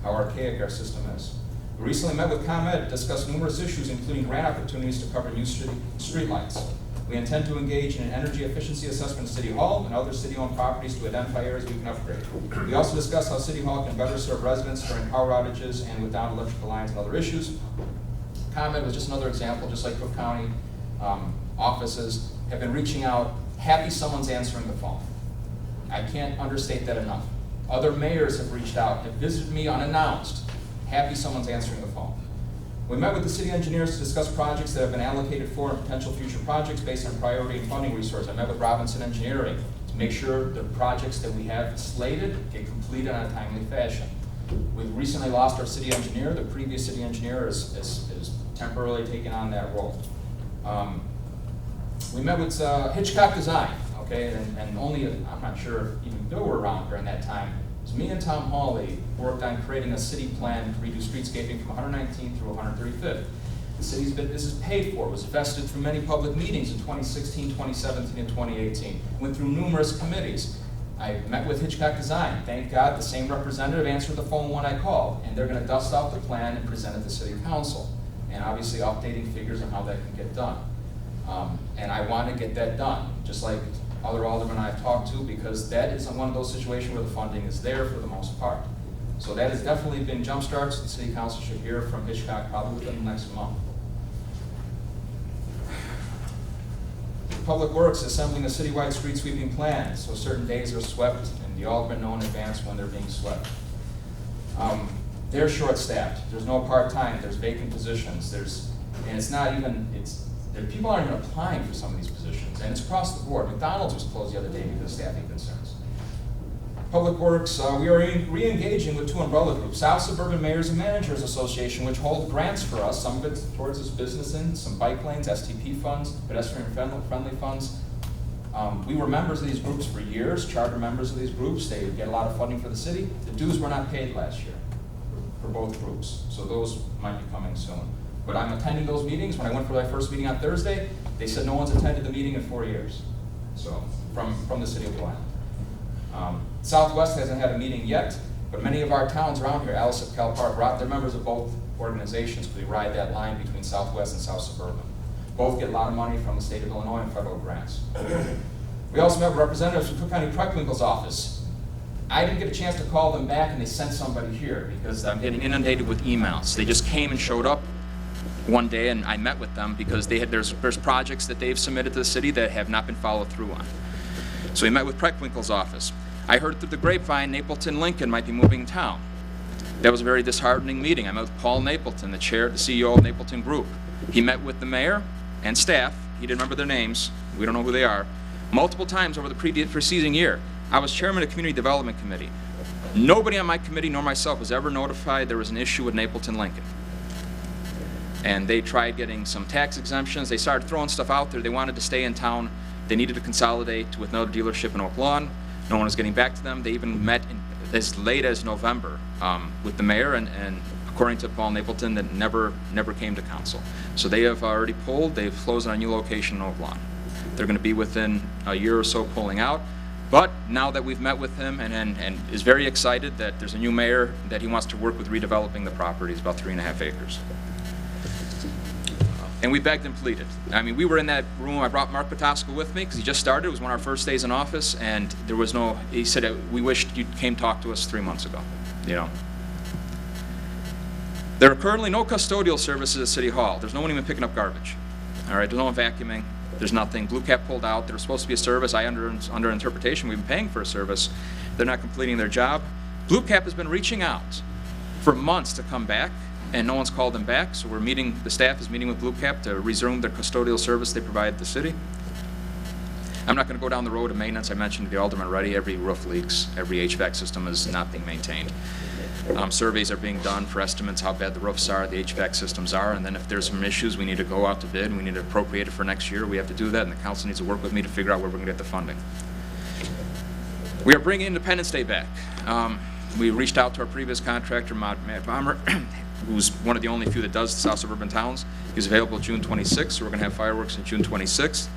S1: how archaic our system is. We recently met with ComEd to discuss numerous issues, including grant opportunities to cover new street lights. We intend to engage in an energy efficiency assessment at City Hall and other city-owned properties to identify areas we can upgrade. We also discussed how City Hall can better serve residents during power outages and with downed electrical lines and other issues. ComEd was just another example, just like Cook County offices have been reaching out, happy someone's answering the phone. I can't understate that enough. Other mayors have reached out, have visited me unannounced, happy someone's answering the phone. We met with the city engineers to discuss projects that have been allocated for and potential future projects based on priority and funding resources. I met with Robinson Engineering to make sure the projects that we have slated get completed in a timely fashion.
S12: We recently lost our city engineer. The previous city engineer is temporarily taking on that role. We met with Hitchcock Design, okay, and only, I'm not sure if even Bill were around during that time. It was me and Tom Hawley worked on creating a city plan to redo streetscaping from 119th through 135th. The city's been, this is paid for, was vested through many public meetings in 2016, 2017, and 2018. Went through numerous committees. I met with Hitchcock Design. Thank God the same representative answered the phone when I called, and they're going to dust off the plan and present it to City Council. And obviously updating figures on how that can get done. And I want to get that done, just like other aldermen I've talked to, because that is one of those situations where the funding is there for the most part. So that has definitely been jump starts. The City Council should hear from Hitchcock probably within the next month. Public Works assembling a citywide street sweeping plan, so certain days are swept and the aldermen know in advance when they're being swept. They're short-staffed. There's no part-time. There's vacant positions. And it's not even, people aren't even applying for some of these positions, and it's across the board. McDonald's was closed the other day because of staffing concerns. Public Works, we are re-engaging with two umbrella groups, South Suburban Mayors and Managers Association, which hold grants for us, some of it towards this business end, some bike lanes, STP funds, pedestrian-friendly funds. We were members of these groups for years, charter members of these groups. They get a lot of funding for the city. The dues were not paid last year for both groups, so those might be coming soon. But I'm attending those meetings. When I went for my first meeting on Thursday, they said no one's attended the meeting in 4 years, so from the city of Blue Island. Southwest hasn't had a meeting yet, but many of our towns around here, Alice at Cal Park, they're members of both organizations because we ride that line between Southwest and South Suburban. Both get a lot of money from the state of Illinois and federal grants. We also met with representatives from Cook County Preckwinkle's office. I didn't get a chance to call them back, and they sent somebody here because I'm getting inundated with emails. They just came and showed up one day, and I met with them because there's projects that they've submitted to the city that have not been followed through on. So we met with Preckwinkle's office. I heard through the grapevine Napleton Lincoln might be moving in town. That was a very disheartening meeting. I met with Paul Napleton, the CEO of Napleton Group. He met with the mayor and staff. He didn't remember their names. We don't know who they are. Multiple times over the preceding year. I was chairman of the Community Development Committee. Nobody on my committee nor myself was ever notified there was an issue with Napleton Lincoln. And they tried getting some tax exemptions. They started throwing stuff out there. They wanted to stay in town. They needed to consolidate with another dealership in Oak Lawn. No one was getting back to them. They even met as late as November with the mayor, and according to Paul Napleton, that never came to council. So they have already pulled. They've closed on a new location in Oak Lawn. They're going to be within a year or so pulling out. But now that we've met with him and is very excited that there's a new mayor, that he wants to work with redeveloping the property. It's about 3.5 acres. And we begged and pleaded. I mean, we were in that room. I brought Mark Patoska with me because he just started. It was one of our first days in office, and there was no, he said, we wished you came talk to us 3 months ago, you know. There are currently no custodial services at City Hall. There's no one even picking up garbage. All right, there's no one vacuuming. There's nothing. Blue Cap pulled out. There was supposed to be a service. Under interpretation, we've been paying for a service. They're not completing their job. Blue Cap has been reaching out for months to come back, and no one's called them back, so the staff is meeting with Blue Cap to resume their custodial service they provide the city. I'm not going to go down the road of maintenance. I mentioned to the alderman already, every roof leaks, every HVAC system is not being maintained. Surveys are being done for estimates how bad the roofs are, the HVAC systems are, and then if there's some issues, we need to go out to bid, and we need to appropriate it for next year. We have to do that, and the council needs to work with me to figure out where we're going to get the funding. We are bringing Independence Day back. We reached out to our previous contractor, Matt Bomber, who's one of the only few that does the South Suburban towns. He's available June 26th, so we're going to have fireworks on June 26th.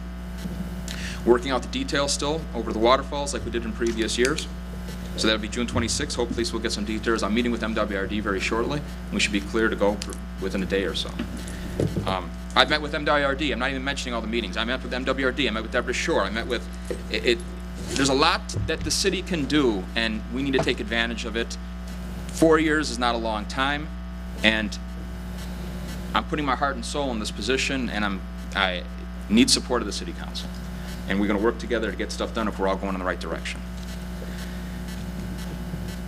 S12: Working out the details still over the waterfalls like we did in previous years. So that'll be June 26th. Hopefully we'll get some details. I'm meeting with MWRD very shortly. We should be clear to go within a day or so. I've met with MWRD. I'm not even mentioning all the meetings. I met with MWRD. I met with Deborah Shore. I met with there's a lot that the city can do, and we need to take advantage of it. 4 years is not a long time, and I'm putting my heart and soul in this position, and I need support of the city council. And we're going to work together to get stuff done if we're all going in the right direction.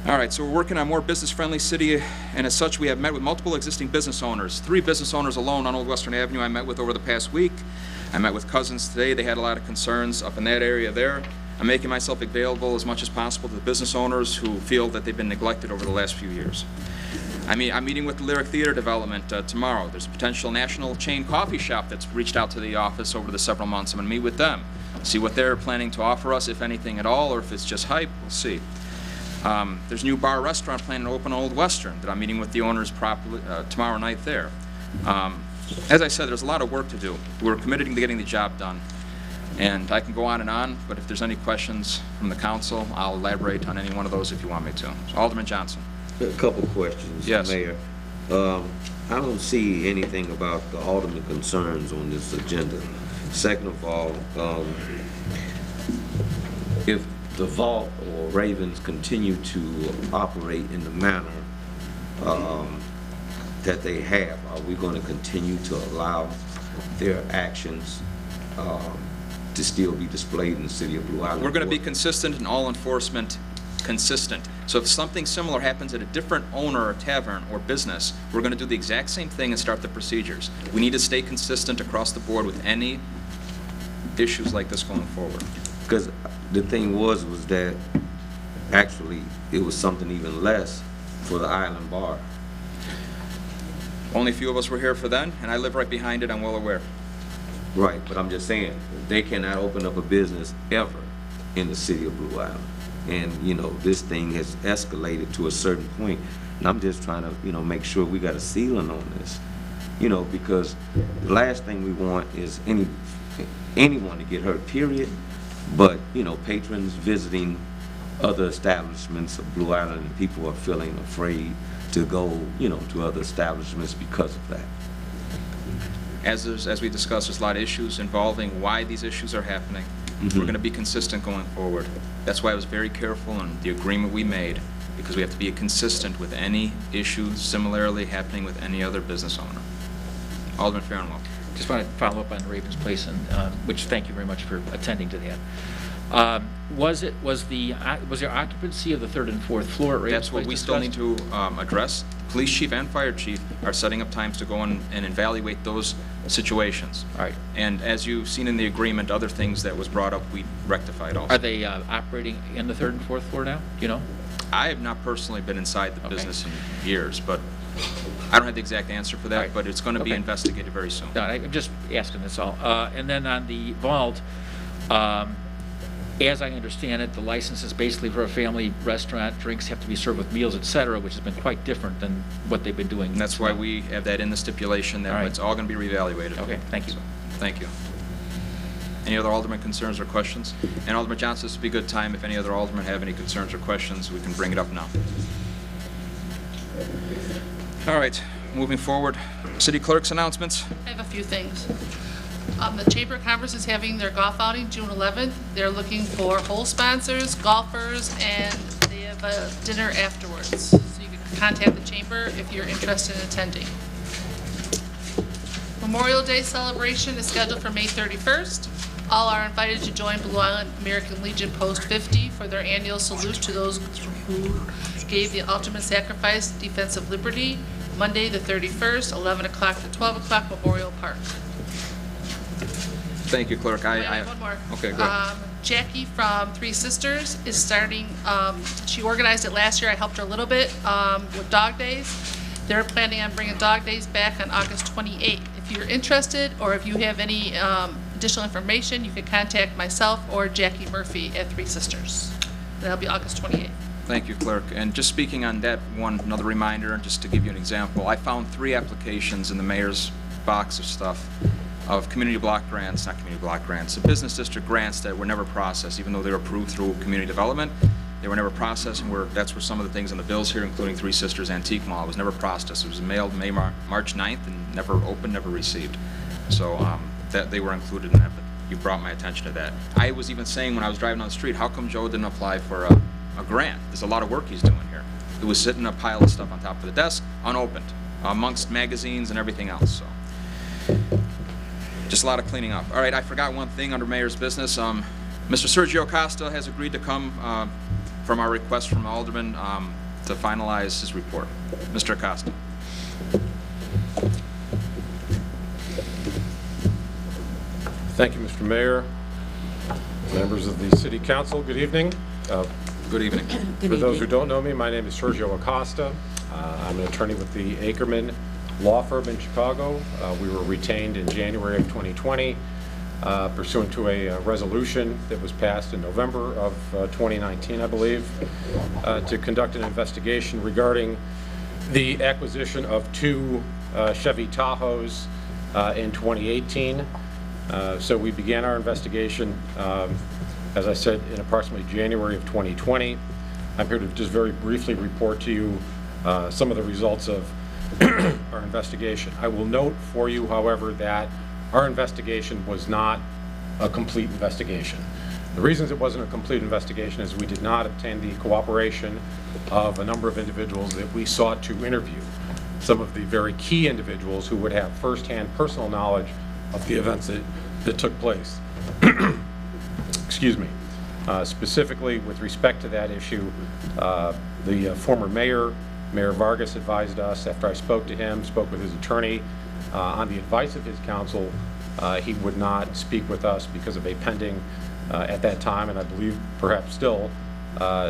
S12: All right, so we're working on a more business-friendly city, and as such, we have met with multiple existing business owners. 3 business owners alone on Old Western Avenue I met with over the past week. I met with Cousins today. They had a lot of concerns up in that area there.
S1: I'm making myself available as much as possible to the business owners who feel that they've been neglected over the last few years. I'm meeting with the Lyric Theater Development tomorrow. There's a potential national chain coffee shop that's reached out to the office over the several months. I'm going to meet with them, see what they're planning to offer us, if anything at all, or if it's just hype. We'll see. There's a new bar restaurant planning to open on Old Western that I'm meeting with the owners tomorrow night there. As I said, there's a lot of work to do. We're committed to getting the job done. And I can go on, but if there's any questions from the council, I'll elaborate on any one of those if you want me to. So, Alderman Johnson.
S4: A couple questions,
S1: Yes.
S4: Mayor. I don't see anything about the alderman concerns on this agenda. Second of all, if the vault or Ravens continue to operate in the manner that they have, are we going to continue to allow their actions to still be displayed in the city of Blue Island?
S1: We're going to be consistent in all enforcement, consistent. So if something similar happens at a different owner or tavern or business, we're going to do the exact same thing and start the procedures. We need to stay consistent across the board with any issues like this going forward.
S4: Because the thing was that actually it was something even less for the Island Bar.
S1: Only a few of us were here for then, and I live right behind it. I'm well aware.
S4: Right, but I'm just saying, they cannot open up a business ever in the city of Blue Island. And, you know, this thing has escalated to a certain point, and I'm just trying to, you know, make sure we got a ceiling on this. You know, because the last thing we want is anyone to get hurt, period. But, you know, patrons visiting other establishments of Blue Island, and people are feeling afraid to go, you know, to other establishments because of that.
S1: As we discussed, there's a lot of issues involving why these issues are happening. We're going to be consistent going forward. That's why I was very careful in the agreement we made, because we have to be consistent with any issue similarly happening with any other business owner. Alderman Farnwell.
S5: Just want to follow up on Ravens Place, and which thank you very much for attending to that. Was there occupancy of the third and fourth floor at Ravens Place?
S1: That's what we still need to address. Police chief and fire chief are setting up times to go in and evaluate those situations.
S5: All right.
S1: And as you've seen in the agreement, other things that was brought up, we rectified also.
S5: Are they operating in the third and fourth floor now? Do you know?
S1: I have not personally been inside the business in years, but I don't have the exact answer for that, but it's going to be investigated very soon.
S5: No, I'm just asking this all. And then on the vault, as I understand it, the license is basically for a family restaurant. Drinks have to be served with meals, et cetera, which has been quite different than what they've been doing.
S1: And that's why we have that in the stipulation that it's all going to be reevaluated.
S5: Okay, thank you.
S1: So, thank you. Any other alderman concerns or questions? And Alderman Johnson, this would be a good time. If any other aldermen have any concerns or questions, we can bring it up now. All right, moving forward. City Clerk's announcements.
S2: I have a few things. The Chamber of Commerce is having their golf outing June 11th. They're looking for hole sponsors, golfers, and they have a dinner afterwards. So you can contact the Chamber if you're interested in attending. Memorial Day celebration is scheduled for May 31st. All are invited to join Blue Island American Legion Post 50 for their annual salute to those who gave the ultimate sacrifice in defense of liberty, Monday the 31st, 11 o'clock to 12 o'clock, Memorial Park.
S1: Thank you, Clerk.
S2: Wait, one more.
S1: Okay, go ahead.
S2: Jackie from Three Sisters is starting, she organized it last year. I helped her a little bit with Dog Days. They're planning on bringing Dog Days back on August 28th. If you're interested or if you have any additional information, you can contact myself or Jackie Murphy at Three Sisters. That'll be August 28th.
S1: Thank you, Clerk. And just speaking on that one, another reminder, just to give you an example, I found 3 applications in the mayor's box of stuff of community block grants, not community block grants, business district grants that were never processed, even though they were approved through community development. They were never processed, and that's where some of the things on the bills here, including Three Sisters Antique Mall, was never processed. It was mailed March 9th and never opened, never received. So that they were included in that, but you brought my attention to that. I was even saying when I was driving on the street, how come Joe didn't apply for a grant? There's a lot of work he's doing here. It was sitting a pile of stuff on top of the desk, unopened, amongst magazines and everything else. So just a lot of cleaning up. All right, I forgot one thing under mayor's business. Mr. Sergio Costa has agreed to come from our request from Alderman to finalize his report. Mr. Costa.
S9: Thank you, Mr. Mayor.
S13: Members of the City Council, good evening.
S1: Good evening.
S13: For those who don't know me, my name is Sergio Acosta. I'm an attorney with the Ackerman Law Firm in Chicago. We were retained in January of 2020 pursuant to a resolution that was passed in November of 2019, I believe, to conduct an investigation regarding the acquisition of 2 Chevy Tahoes in 2018. So we began our investigation, as I said, in approximately January of 2020. I'm here to just very briefly report to you some of the results of our investigation. I will note for you, however, that our investigation was not a complete investigation. The reasons it wasn't a complete investigation is we did not obtain the cooperation of a number of individuals that we sought to interview. Some of the very key individuals who would have firsthand personal knowledge of the events that took place. Excuse me. Specifically with respect to that issue, the former mayor, Mayor Vargas, advised us after I spoke to him, spoke with his attorney, on the advice of his counsel, he would not speak with us because of a pending, at that time, and I believe perhaps still,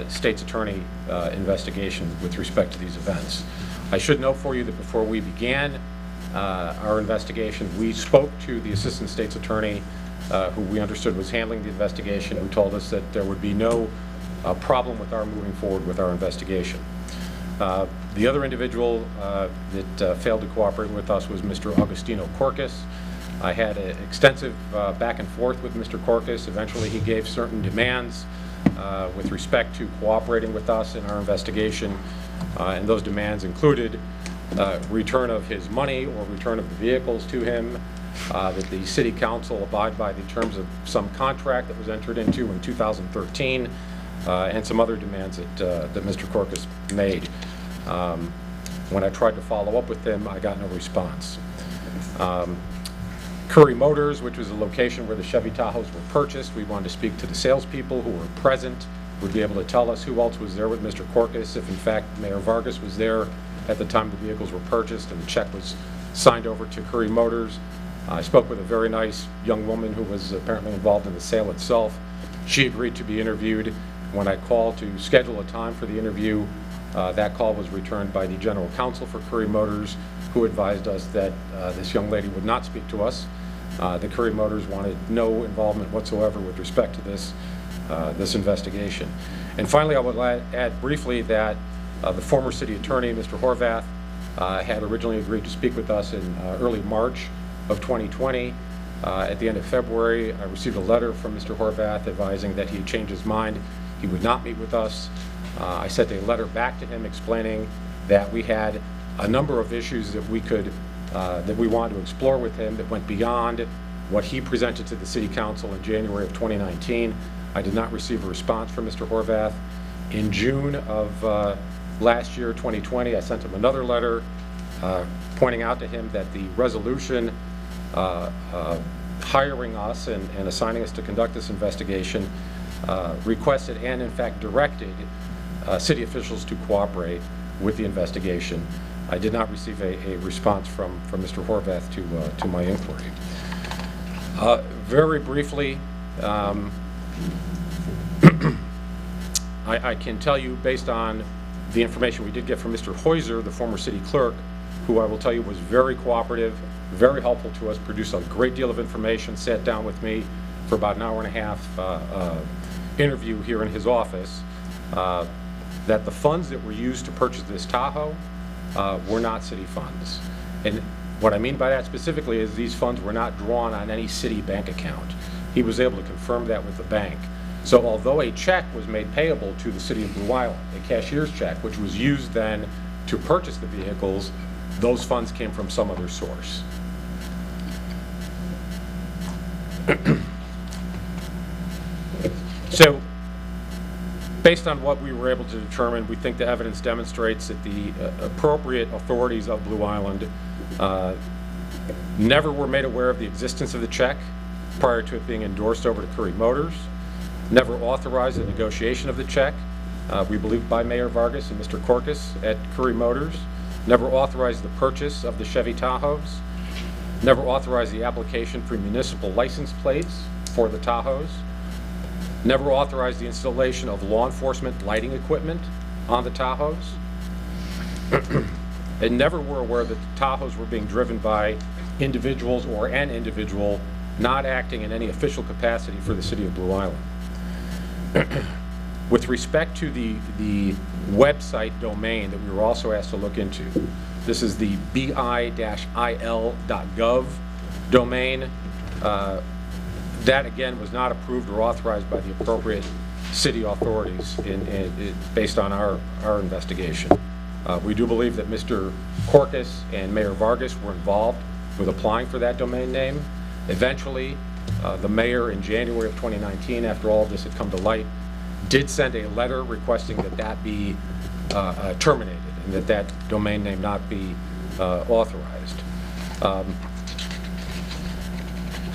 S13: state's attorney investigation with respect to these events. I should note for you that before we began our investigation, we spoke to the assistant state's attorney, who we understood was handling the investigation, who told us that there would be no problem with our moving forward with our investigation. The other individual that failed to cooperate with us was Mr. Augustino Corcus. I had an extensive back and forth with Mr. Corcus. Eventually he gave certain demands with respect to cooperating with us in our investigation, and those demands included return of his money or return of the vehicles to him, that the city council abide by the terms of some contract that was entered into in 2013, and some other demands that Mr. Corcus made. When I tried to follow up with him, I got no response. Curry Motors, which was the location where the Chevy Tahoes were purchased, we wanted to speak to the salespeople who were present, would be able to tell us who else was there with Mr. Corcus, if in fact Mayor Vargas was there at the time the vehicles were purchased and the check was signed over to Curry Motors. I spoke with a very nice young woman who was apparently involved in the sale itself. She agreed to be interviewed. When I called to schedule a time for the interview, that call was returned by the general counsel for Curry Motors, who advised us that this young lady would not speak to us. The Curry Motors wanted no involvement whatsoever with respect to this investigation. And finally, I would add briefly that the former city attorney, Mr. Horvath, had originally agreed to speak with us in early March of 2020. At the end of February, I received a letter from Mr. Horvath advising that he had changed his mind. He would not meet with us. I sent a letter back to him explaining that we had a number of issues that we wanted to explore with him that went beyond what he presented to the city council in January of 2019. I did not receive a response from Mr. Horvath. In June of last year, 2020, I sent him another letter pointing out to him that the resolution hiring us and assigning us to conduct this investigation requested and in fact directed city officials to cooperate with the investigation. I did not receive a response from Mr. Horvath to my inquiry. Very briefly, I can tell you, based on the information we did get from Mr. Heuser, the former city clerk, who I will tell you was very cooperative, very helpful to us, produced a great deal of information, sat down with me for about an hour and a half interview here in his office, that the funds that were used to purchase this Tahoe were not city funds. And what I mean by that specifically is these funds were not drawn on any city bank account. He was able to confirm that with the bank. So although a check was made payable to the city of Blue Island, a cashier's check, which was used then to purchase the vehicles, those funds came from some other source. So, based on what we were able to determine, we think the evidence demonstrates that the appropriate authorities of Blue Island never were made aware of the existence of the check prior to it being endorsed over to Curry Motors, never authorized the negotiation of the check, we believe by Mayor Vargas and Mr. Corcus at Curry Motors, never authorized the purchase of the Chevy Tahoes, never authorized the application for municipal license plates for the Tahoes, never authorized the installation of law enforcement lighting equipment on the Tahoes, and never were aware that the Tahoes were being driven by individuals or an individual not acting in any official capacity for the city of Blue Island. With respect to the website domain that we were also asked to look into, this is the bi-il.gov domain. That again was not approved or authorized by the appropriate city authorities based on our investigation. We do believe that Mr. Korkus and Mayor Vargas were involved with applying for that domain name. Eventually, the mayor in January of 2019, after all of this had come to light, did send a letter requesting that that be terminated and that that domain name not be authorized.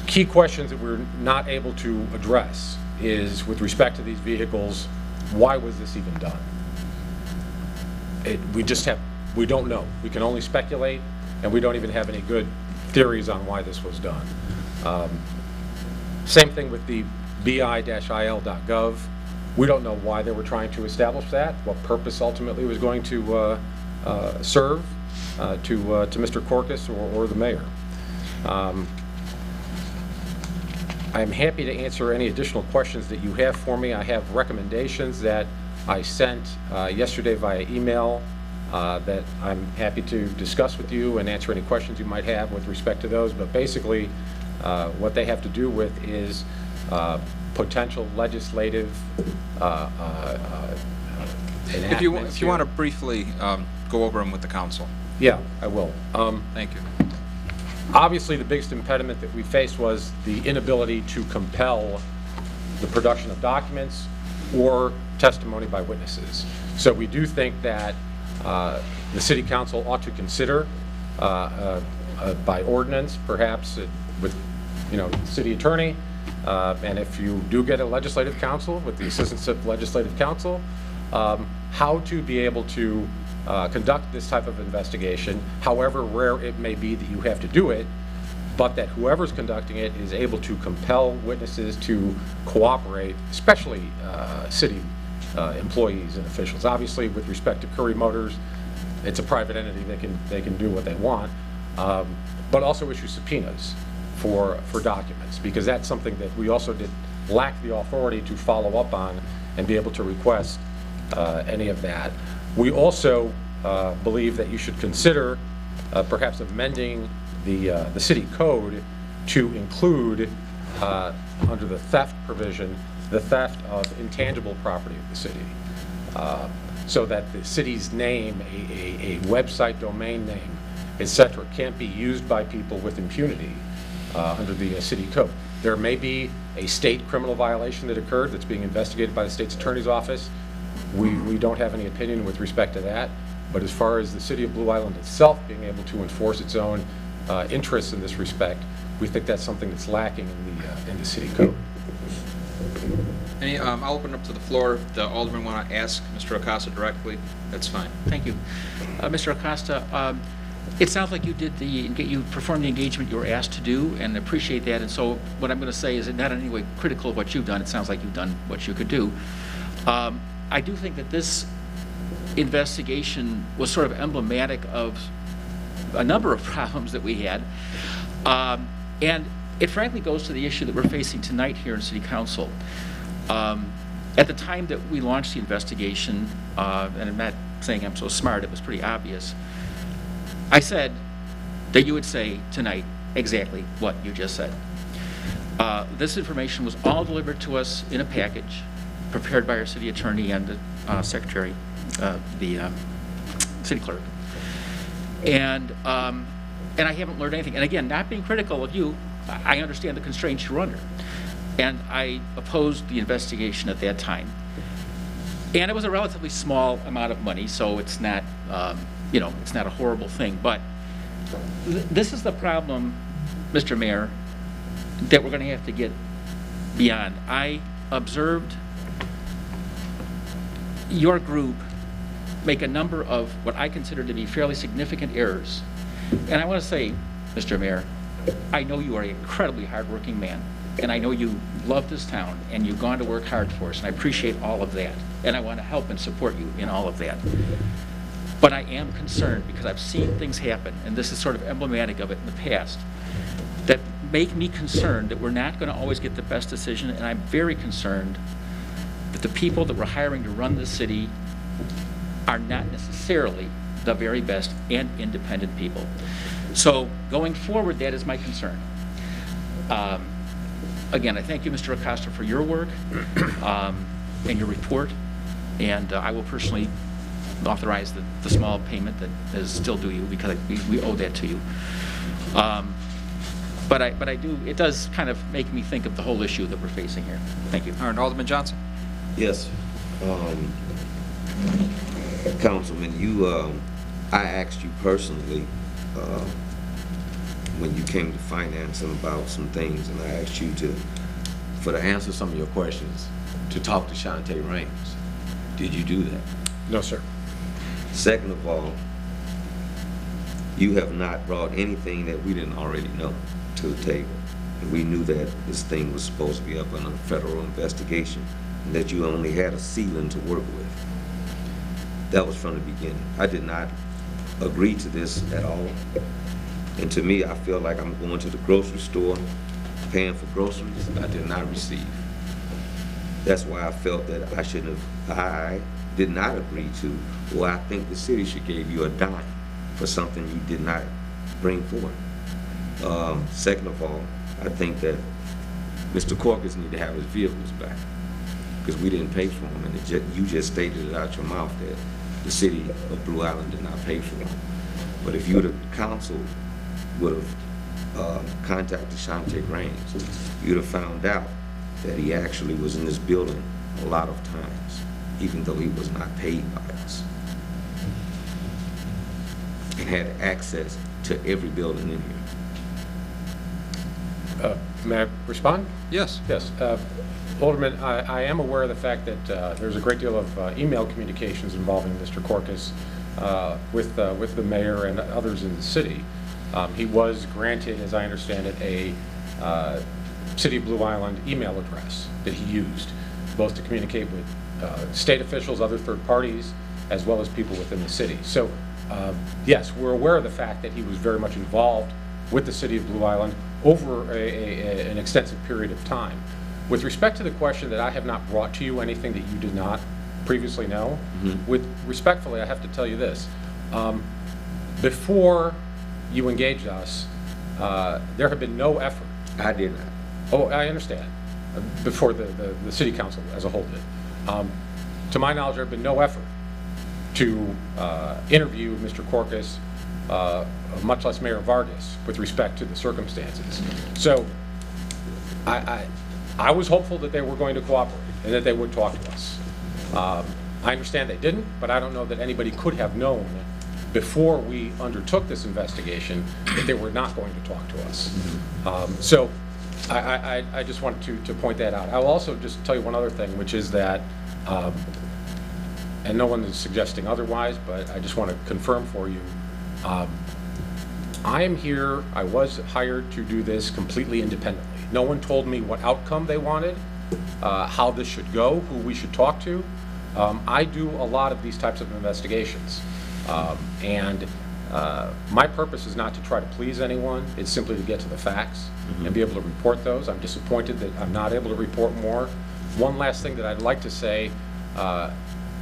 S13: Key questions that we're not able to address is, with respect to these vehicles, why was this even done? We don't know. We can only speculate, and we don't even have any good theories on why this was done. Same thing with the bi-il.gov. We don't know why they were trying to establish that, what purpose ultimately was going to serve to Mr. Korkus or the mayor. I'm happy to answer any additional questions that you have for me. I have recommendations that I sent yesterday via email that I'm happy to discuss with you and answer any questions you might have with respect to those. But basically, what they have to do with is potential legislative
S1: If you want to briefly go over them with the council.
S13: Yeah, I will.
S1: Thank you.
S13: Obviously, the biggest impediment that we faced was the inability to compel the production of documents or testimony by witnesses. So we do think that the city council ought to consider by ordinance, perhaps with the city attorney, and if you do get a legislative council, with the assistance of legislative council, how to be able to conduct this type of investigation, however rare it may be that you have to do it, but that whoever's conducting it is able to compel witnesses to cooperate, especially city employees and officials. Obviously, with respect to Curry Motors, it's a private entity. They can do what they want, but also issue subpoenas for documents, because that's something that we also did lack the authority to follow up on and be able to request any of that. We also believe that you should consider perhaps amending the city code to include, under the theft provision, the theft of intangible property of the city, so that the city's name, a website domain name, etc., can't be used by people with impunity under the city code. There may be a state criminal violation that occurred that's being investigated by the state's attorney's office. We don't have any opinion with respect to that, but as far as the city of Blue Island itself being able to enforce its own interests in this respect, we think that's something that's lacking in the city code.
S1: I'll open up to the floor. If the alderman want to ask Mr. Acosta directly, that's fine.
S5: Thank you. Mr. Acosta, it sounds like you performed the engagement you were asked to do, and appreciate that. And so what I'm going to say is not in any way critical of what you've done. It sounds like you've done what you could do. I do think that this investigation was sort of emblematic of a number of problems that we had. And it frankly goes to the issue that we're facing tonight here in City Council. At the time that we launched the investigation, and I'm not saying I'm so smart, it was pretty obvious, I said that you would say tonight exactly what you just said. This information was all delivered to us in a package prepared by our city attorney and the secretary, the city clerk. And I haven't learned anything. And again, not being critical of you, I understand the constraints you're under. And I opposed the investigation at that time. And it was a relatively small amount of money, so it's not, it's not a horrible thing. But this is the problem, Mr. Mayor, that we're going to have to get beyond. I observed your group make a number of what I consider to be fairly significant errors. And I want to say, Mr. Mayor, I know you are an incredibly hardworking man, and I know you love this town, and you've gone to work hard for us, and I appreciate all of that. And I want to help and support you in all of that. But I am concerned because I've seen things happen, and this is sort of emblematic of it in the past, that make me concerned that we're not going to always get the best decision, and I'm very concerned that the people that we're hiring to run this city are not necessarily the very best and independent people. So going forward, that is my concern. Again, I thank you, Mr. Acosta, for your work and your report, and I will personally authorize the small payment that is still due you, because we owe that to you. But I do, it does kind of make me think of the whole issue that we're facing here. Thank you.
S1: All right, Alderman Johnson.
S4: Yes. Councilman, I asked you personally when you came to financing about some things, and I asked you to answer some of your questions, to talk to Shantae Raines. Did you do that?
S9: No, sir.
S4: Second of all, you have not brought anything that we didn't already know to the table. And we knew that this thing was supposed to be up on a federal investigation, and that you only had a ceiling to work with. That was from the beginning. I did not agree to this at all. And to me, I feel like I'm going to the grocery store, paying for groceries I did not receive. That's why I felt that I did not agree to, or I think the city should give you a dime for something you did not bring forward. Second of all, I think that Mr. Corkus need to have his vehicles back, because we didn't pay for them, and you just stated it out your mouth that the city of Blue Island did not pay for them. But if you, the council, would have contacted Shantae Raines, you'd have found out that he actually was in this building a lot of times, even though he was not paid by us, and had access to every building in here.
S13: May I respond?
S1: Yes.
S13: Yes. Alderman, I am aware of the fact that there's a great deal of email communications involving Mr. Corkus with the mayor and others in the city. He was granted, as I understand it, a City of Blue Island email address that he used, both to communicate with state officials, other third parties, as well as people within the city. So, yes, we're aware of the fact that he was very much involved with the City of Blue Island over an extensive period of time. With respect to the question that I have not brought to you anything that you did not previously know, respectfully, I have to tell you this. Before you engaged us, there had been no effort.
S4: I did not.
S13: Oh, I understand. Before the city council as a whole did. To my knowledge, there had been no effort to interview Mr. Corkus, much less Mayor Vargas, with respect to the circumstances. So I was hopeful that they were going to cooperate and that they would talk to us. I understand they didn't, but I don't know that anybody could have known before we undertook this investigation that they were not going to talk to us. So I just wanted to point that out. I'll also just tell you one other thing, which is that, and no one is suggesting otherwise, but I just want to confirm for you, I am here, I was hired to do this completely independently. No one told me what outcome they wanted, how this should go, who we should talk to. I do a lot of these types of investigations. And my purpose is not to try to please anyone, it's simply to get to the facts and be able to report those. I'm disappointed that I'm not able to report more. One last thing that I'd like to say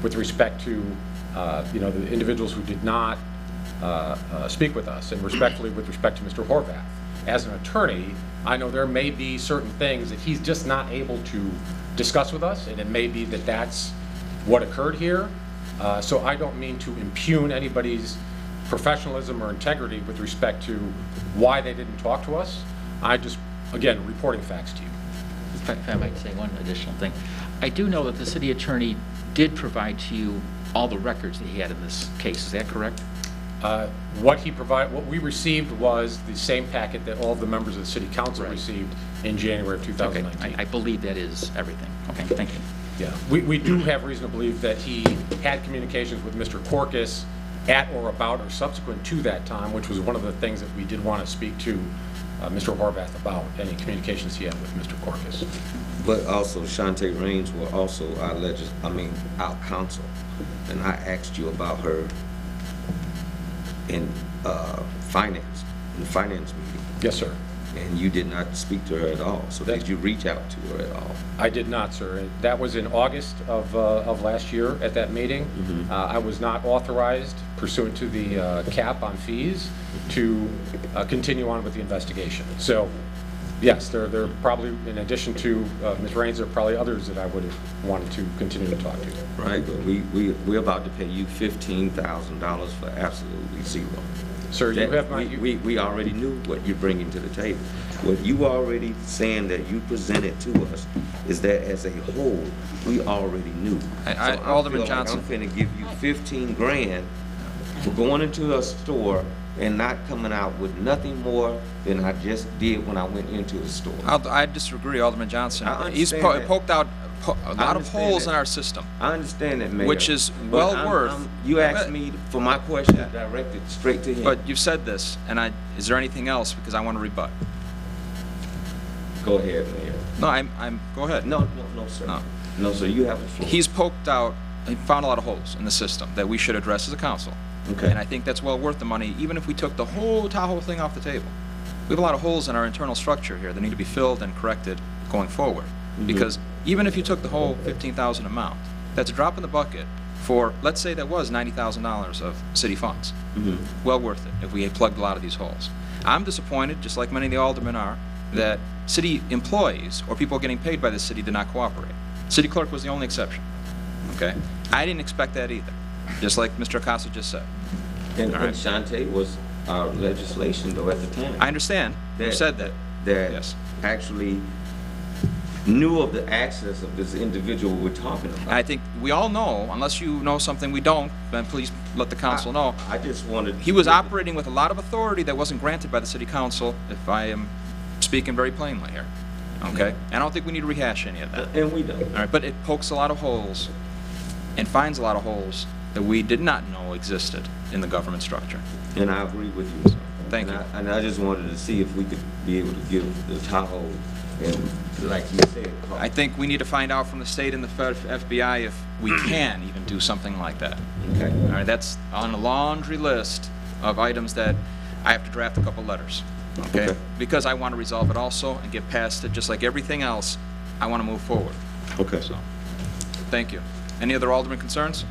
S13: with respect to the individuals who did not speak with us, and respectfully with respect to Mr. Horvath. As an attorney, I know there may be certain things that he's just not able to discuss with us, and it may be that that's what occurred here. So I don't mean to impugn anybody's professionalism or integrity with respect to why they didn't talk to us. I just, again, reporting facts to you.
S5: If I might say one additional thing. I do know that the city attorney did provide to you all the records that he had in this case. Is that correct?
S13: What we received was the same packet that all of the members of the city council received in January of 2019.
S5: Okay. I believe that is everything. Okay, thank you.
S13: Yeah, we do have reason to believe that he had communications with Mr. Corkus at or about or subsequent to that time, which was one of the things that we did want to speak to Mr. Horvath about, any communications he had with Mr. Corkus.
S4: But also Shantae Raines were also our counsel, and I asked you about her in the finance meeting.
S13: Yes, sir.
S4: And you did not speak to her at all. So did you reach out to her at all?
S13: I did not, sir. That was in August of last year at that meeting. I was not authorized pursuant to the cap on fees to continue on with the investigation. So, yes, there are probably, in addition to Ms. Raines, there are probably others that I would have wanted to continue to talk to.
S4: Right, but we're about to pay you $15,000 for absolutely zero.
S13: Sir, you have my...
S4: We already knew what you're bringing to the table. What you already saying that you presented to us is that as a whole, we already knew.
S1: Alderman Johnson.
S4: I'm finna give you 15 grand for going into a store and not coming out with nothing more than I just did when I went into the store.
S1: I disagree, Alderman Johnson. He's
S4: understand that.
S1: poked out a lot of
S4: understand
S1: holes
S4: that.
S1: in our system.
S4: I understand that, Mayor.
S1: Which is
S4: but
S1: well worth...
S4: you asked me for my question directed straight to him.
S1: But you've said this, and is there anything else? Because I want to rebut.
S4: Go ahead, Mayor.
S1: No, go ahead.
S4: No, sir.
S1: No.
S4: No, sir, you have the floor.
S1: He's poked out, he found a lot of holes in the system that we should address as a council.
S4: Okay.
S1: And I think that's well worth the money, even if we took the whole Tahoe thing off the table. We have a lot of holes in our internal structure here that need to be filled and corrected going forward. Because even if you took the whole $15,000 amount, that's a drop in the bucket for, let's say that was $90,000 of city funds. Well worth it if we had plugged a lot of these holes. I'm disappointed, just like many of the aldermen are, that city employees or people getting paid by the city did not cooperate. City clerk was the only exception. Okay? I didn't expect that either, just like Mr. Acosta just said.
S4: And Shantae was our legislation, though, at the time.
S1: I understand. You said that.
S4: That
S1: yes.
S4: actually knew of the access of this individual we're talking about.
S1: I think we all know, unless you know something we don't, then please let the council know.
S4: I just wanted...
S1: He was operating with a lot of authority that wasn't granted by the city council, if I am speaking very plainly here. Okay? And I don't think we need to rehash any of that.
S4: And we don't.
S1: All right, but it pokes a lot of holes and finds a lot of holes that we did not know existed in the government structure.
S4: And I agree with you, sir.
S1: Thank you.
S4: And I just wanted to see if we could be able to give the Tahoe, and like you said...
S1: I think we need to find out from the state and the FBI if we can even do something like that.
S4: Okay.
S1: All right, that's on a laundry list of items that I have to draft a couple letters. Okay? Because I want to resolve it also and get past it, just like everything else. I want to move forward.
S4: Okay.
S1: So, thank you. Any other alderman concerns?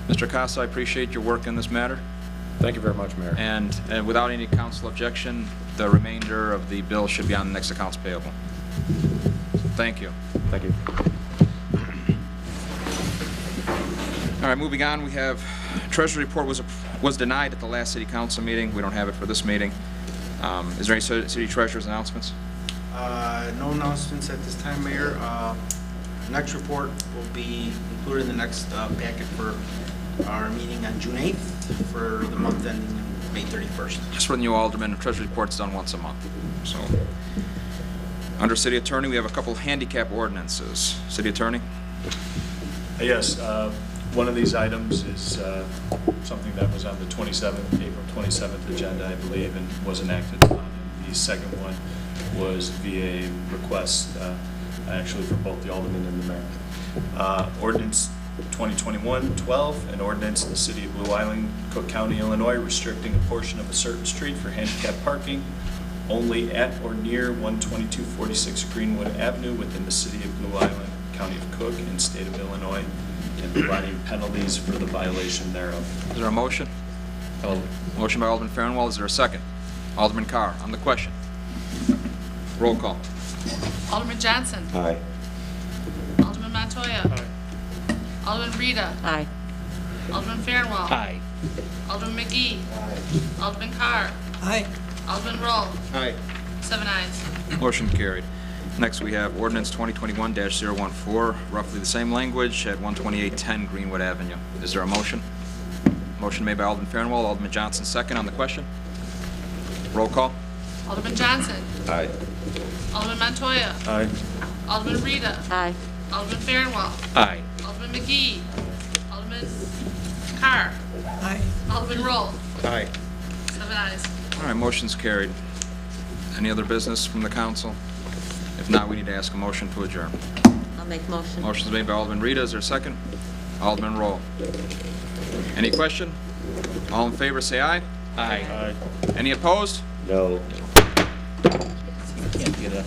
S1: Mr. Acosta, I appreciate your work in this matter.
S13: Thank you very much, Mayor.
S1: And without any council objection, the remainder of the bill should be on the next accounts payable. Thank you.
S13: Thank you.
S1: All right, moving on, we have Treasury report was denied at the last city council meeting. We don't have it for this meeting. Is there any city treasurer's announcements?
S14: No announcements at this time, Mayor. Next report will be included in the next packet for our meeting on June 8th for the month ending May 31st.
S1: Just for the new alderman, the treasury report's done once a month. So, under city attorney, we have a couple handicap ordinances. City attorney?
S6: Yes, one of these items is something that was on the April 27th agenda, I believe, and was enacted upon. And the second one was via request, actually for both the alderman and the mayor. Ordinance 2021-12, an ordinance in the city of Blue Island, Cook County, Illinois, restricting a portion of a certain street for handicap parking only at or near 12246 Greenwood Avenue within the city of Blue Island, County of Cook, and state of Illinois, and providing penalties for the violation thereof.
S1: Is there a motion? Motion by Alderman Farnwell. Is there a second? Alderman Carr, on the question. Roll call.
S2: Alderman Johnson.
S4: Aye.
S2: Alderman Montoya.
S8: Aye.
S2: Alderman Rita.
S3: Aye.
S2: Alderman Farnwell.
S5: Aye.
S2: Alderman McGee. Alderman Carr.
S3: Aye.
S2: Alderman Roll.
S4: Aye.
S2: 7 ayes.
S1: Motion carried. Next, we have ordinance 2021-014, roughly the same language, at 12810 Greenwood Avenue. Is there a motion? Motion made by Alderman Farnwell, Alderman Johnson second on the question. Roll call.
S2: Alderman Johnson.
S4: Aye.
S2: Alderman Montoya.
S6: Aye.
S2: Alderman Rita.
S3: Aye.
S2: Alderman Farnwell.
S5: Aye.
S2: Alderman McGee. Alderman Carr.
S3: Aye.
S2: Alderman Roll.
S4: Aye.
S2: 7 ayes.
S1: All right, motion's carried. Any other business from the council? If not, we need to ask a motion to adjourn.
S3: I'll make motion.
S1: Motion is made by Alderman Rita. Is there a second? Alderman Roll. Any question? All in favor, say aye.
S5: Aye.
S1: Any opposed?
S4: No.
S5: Can't get a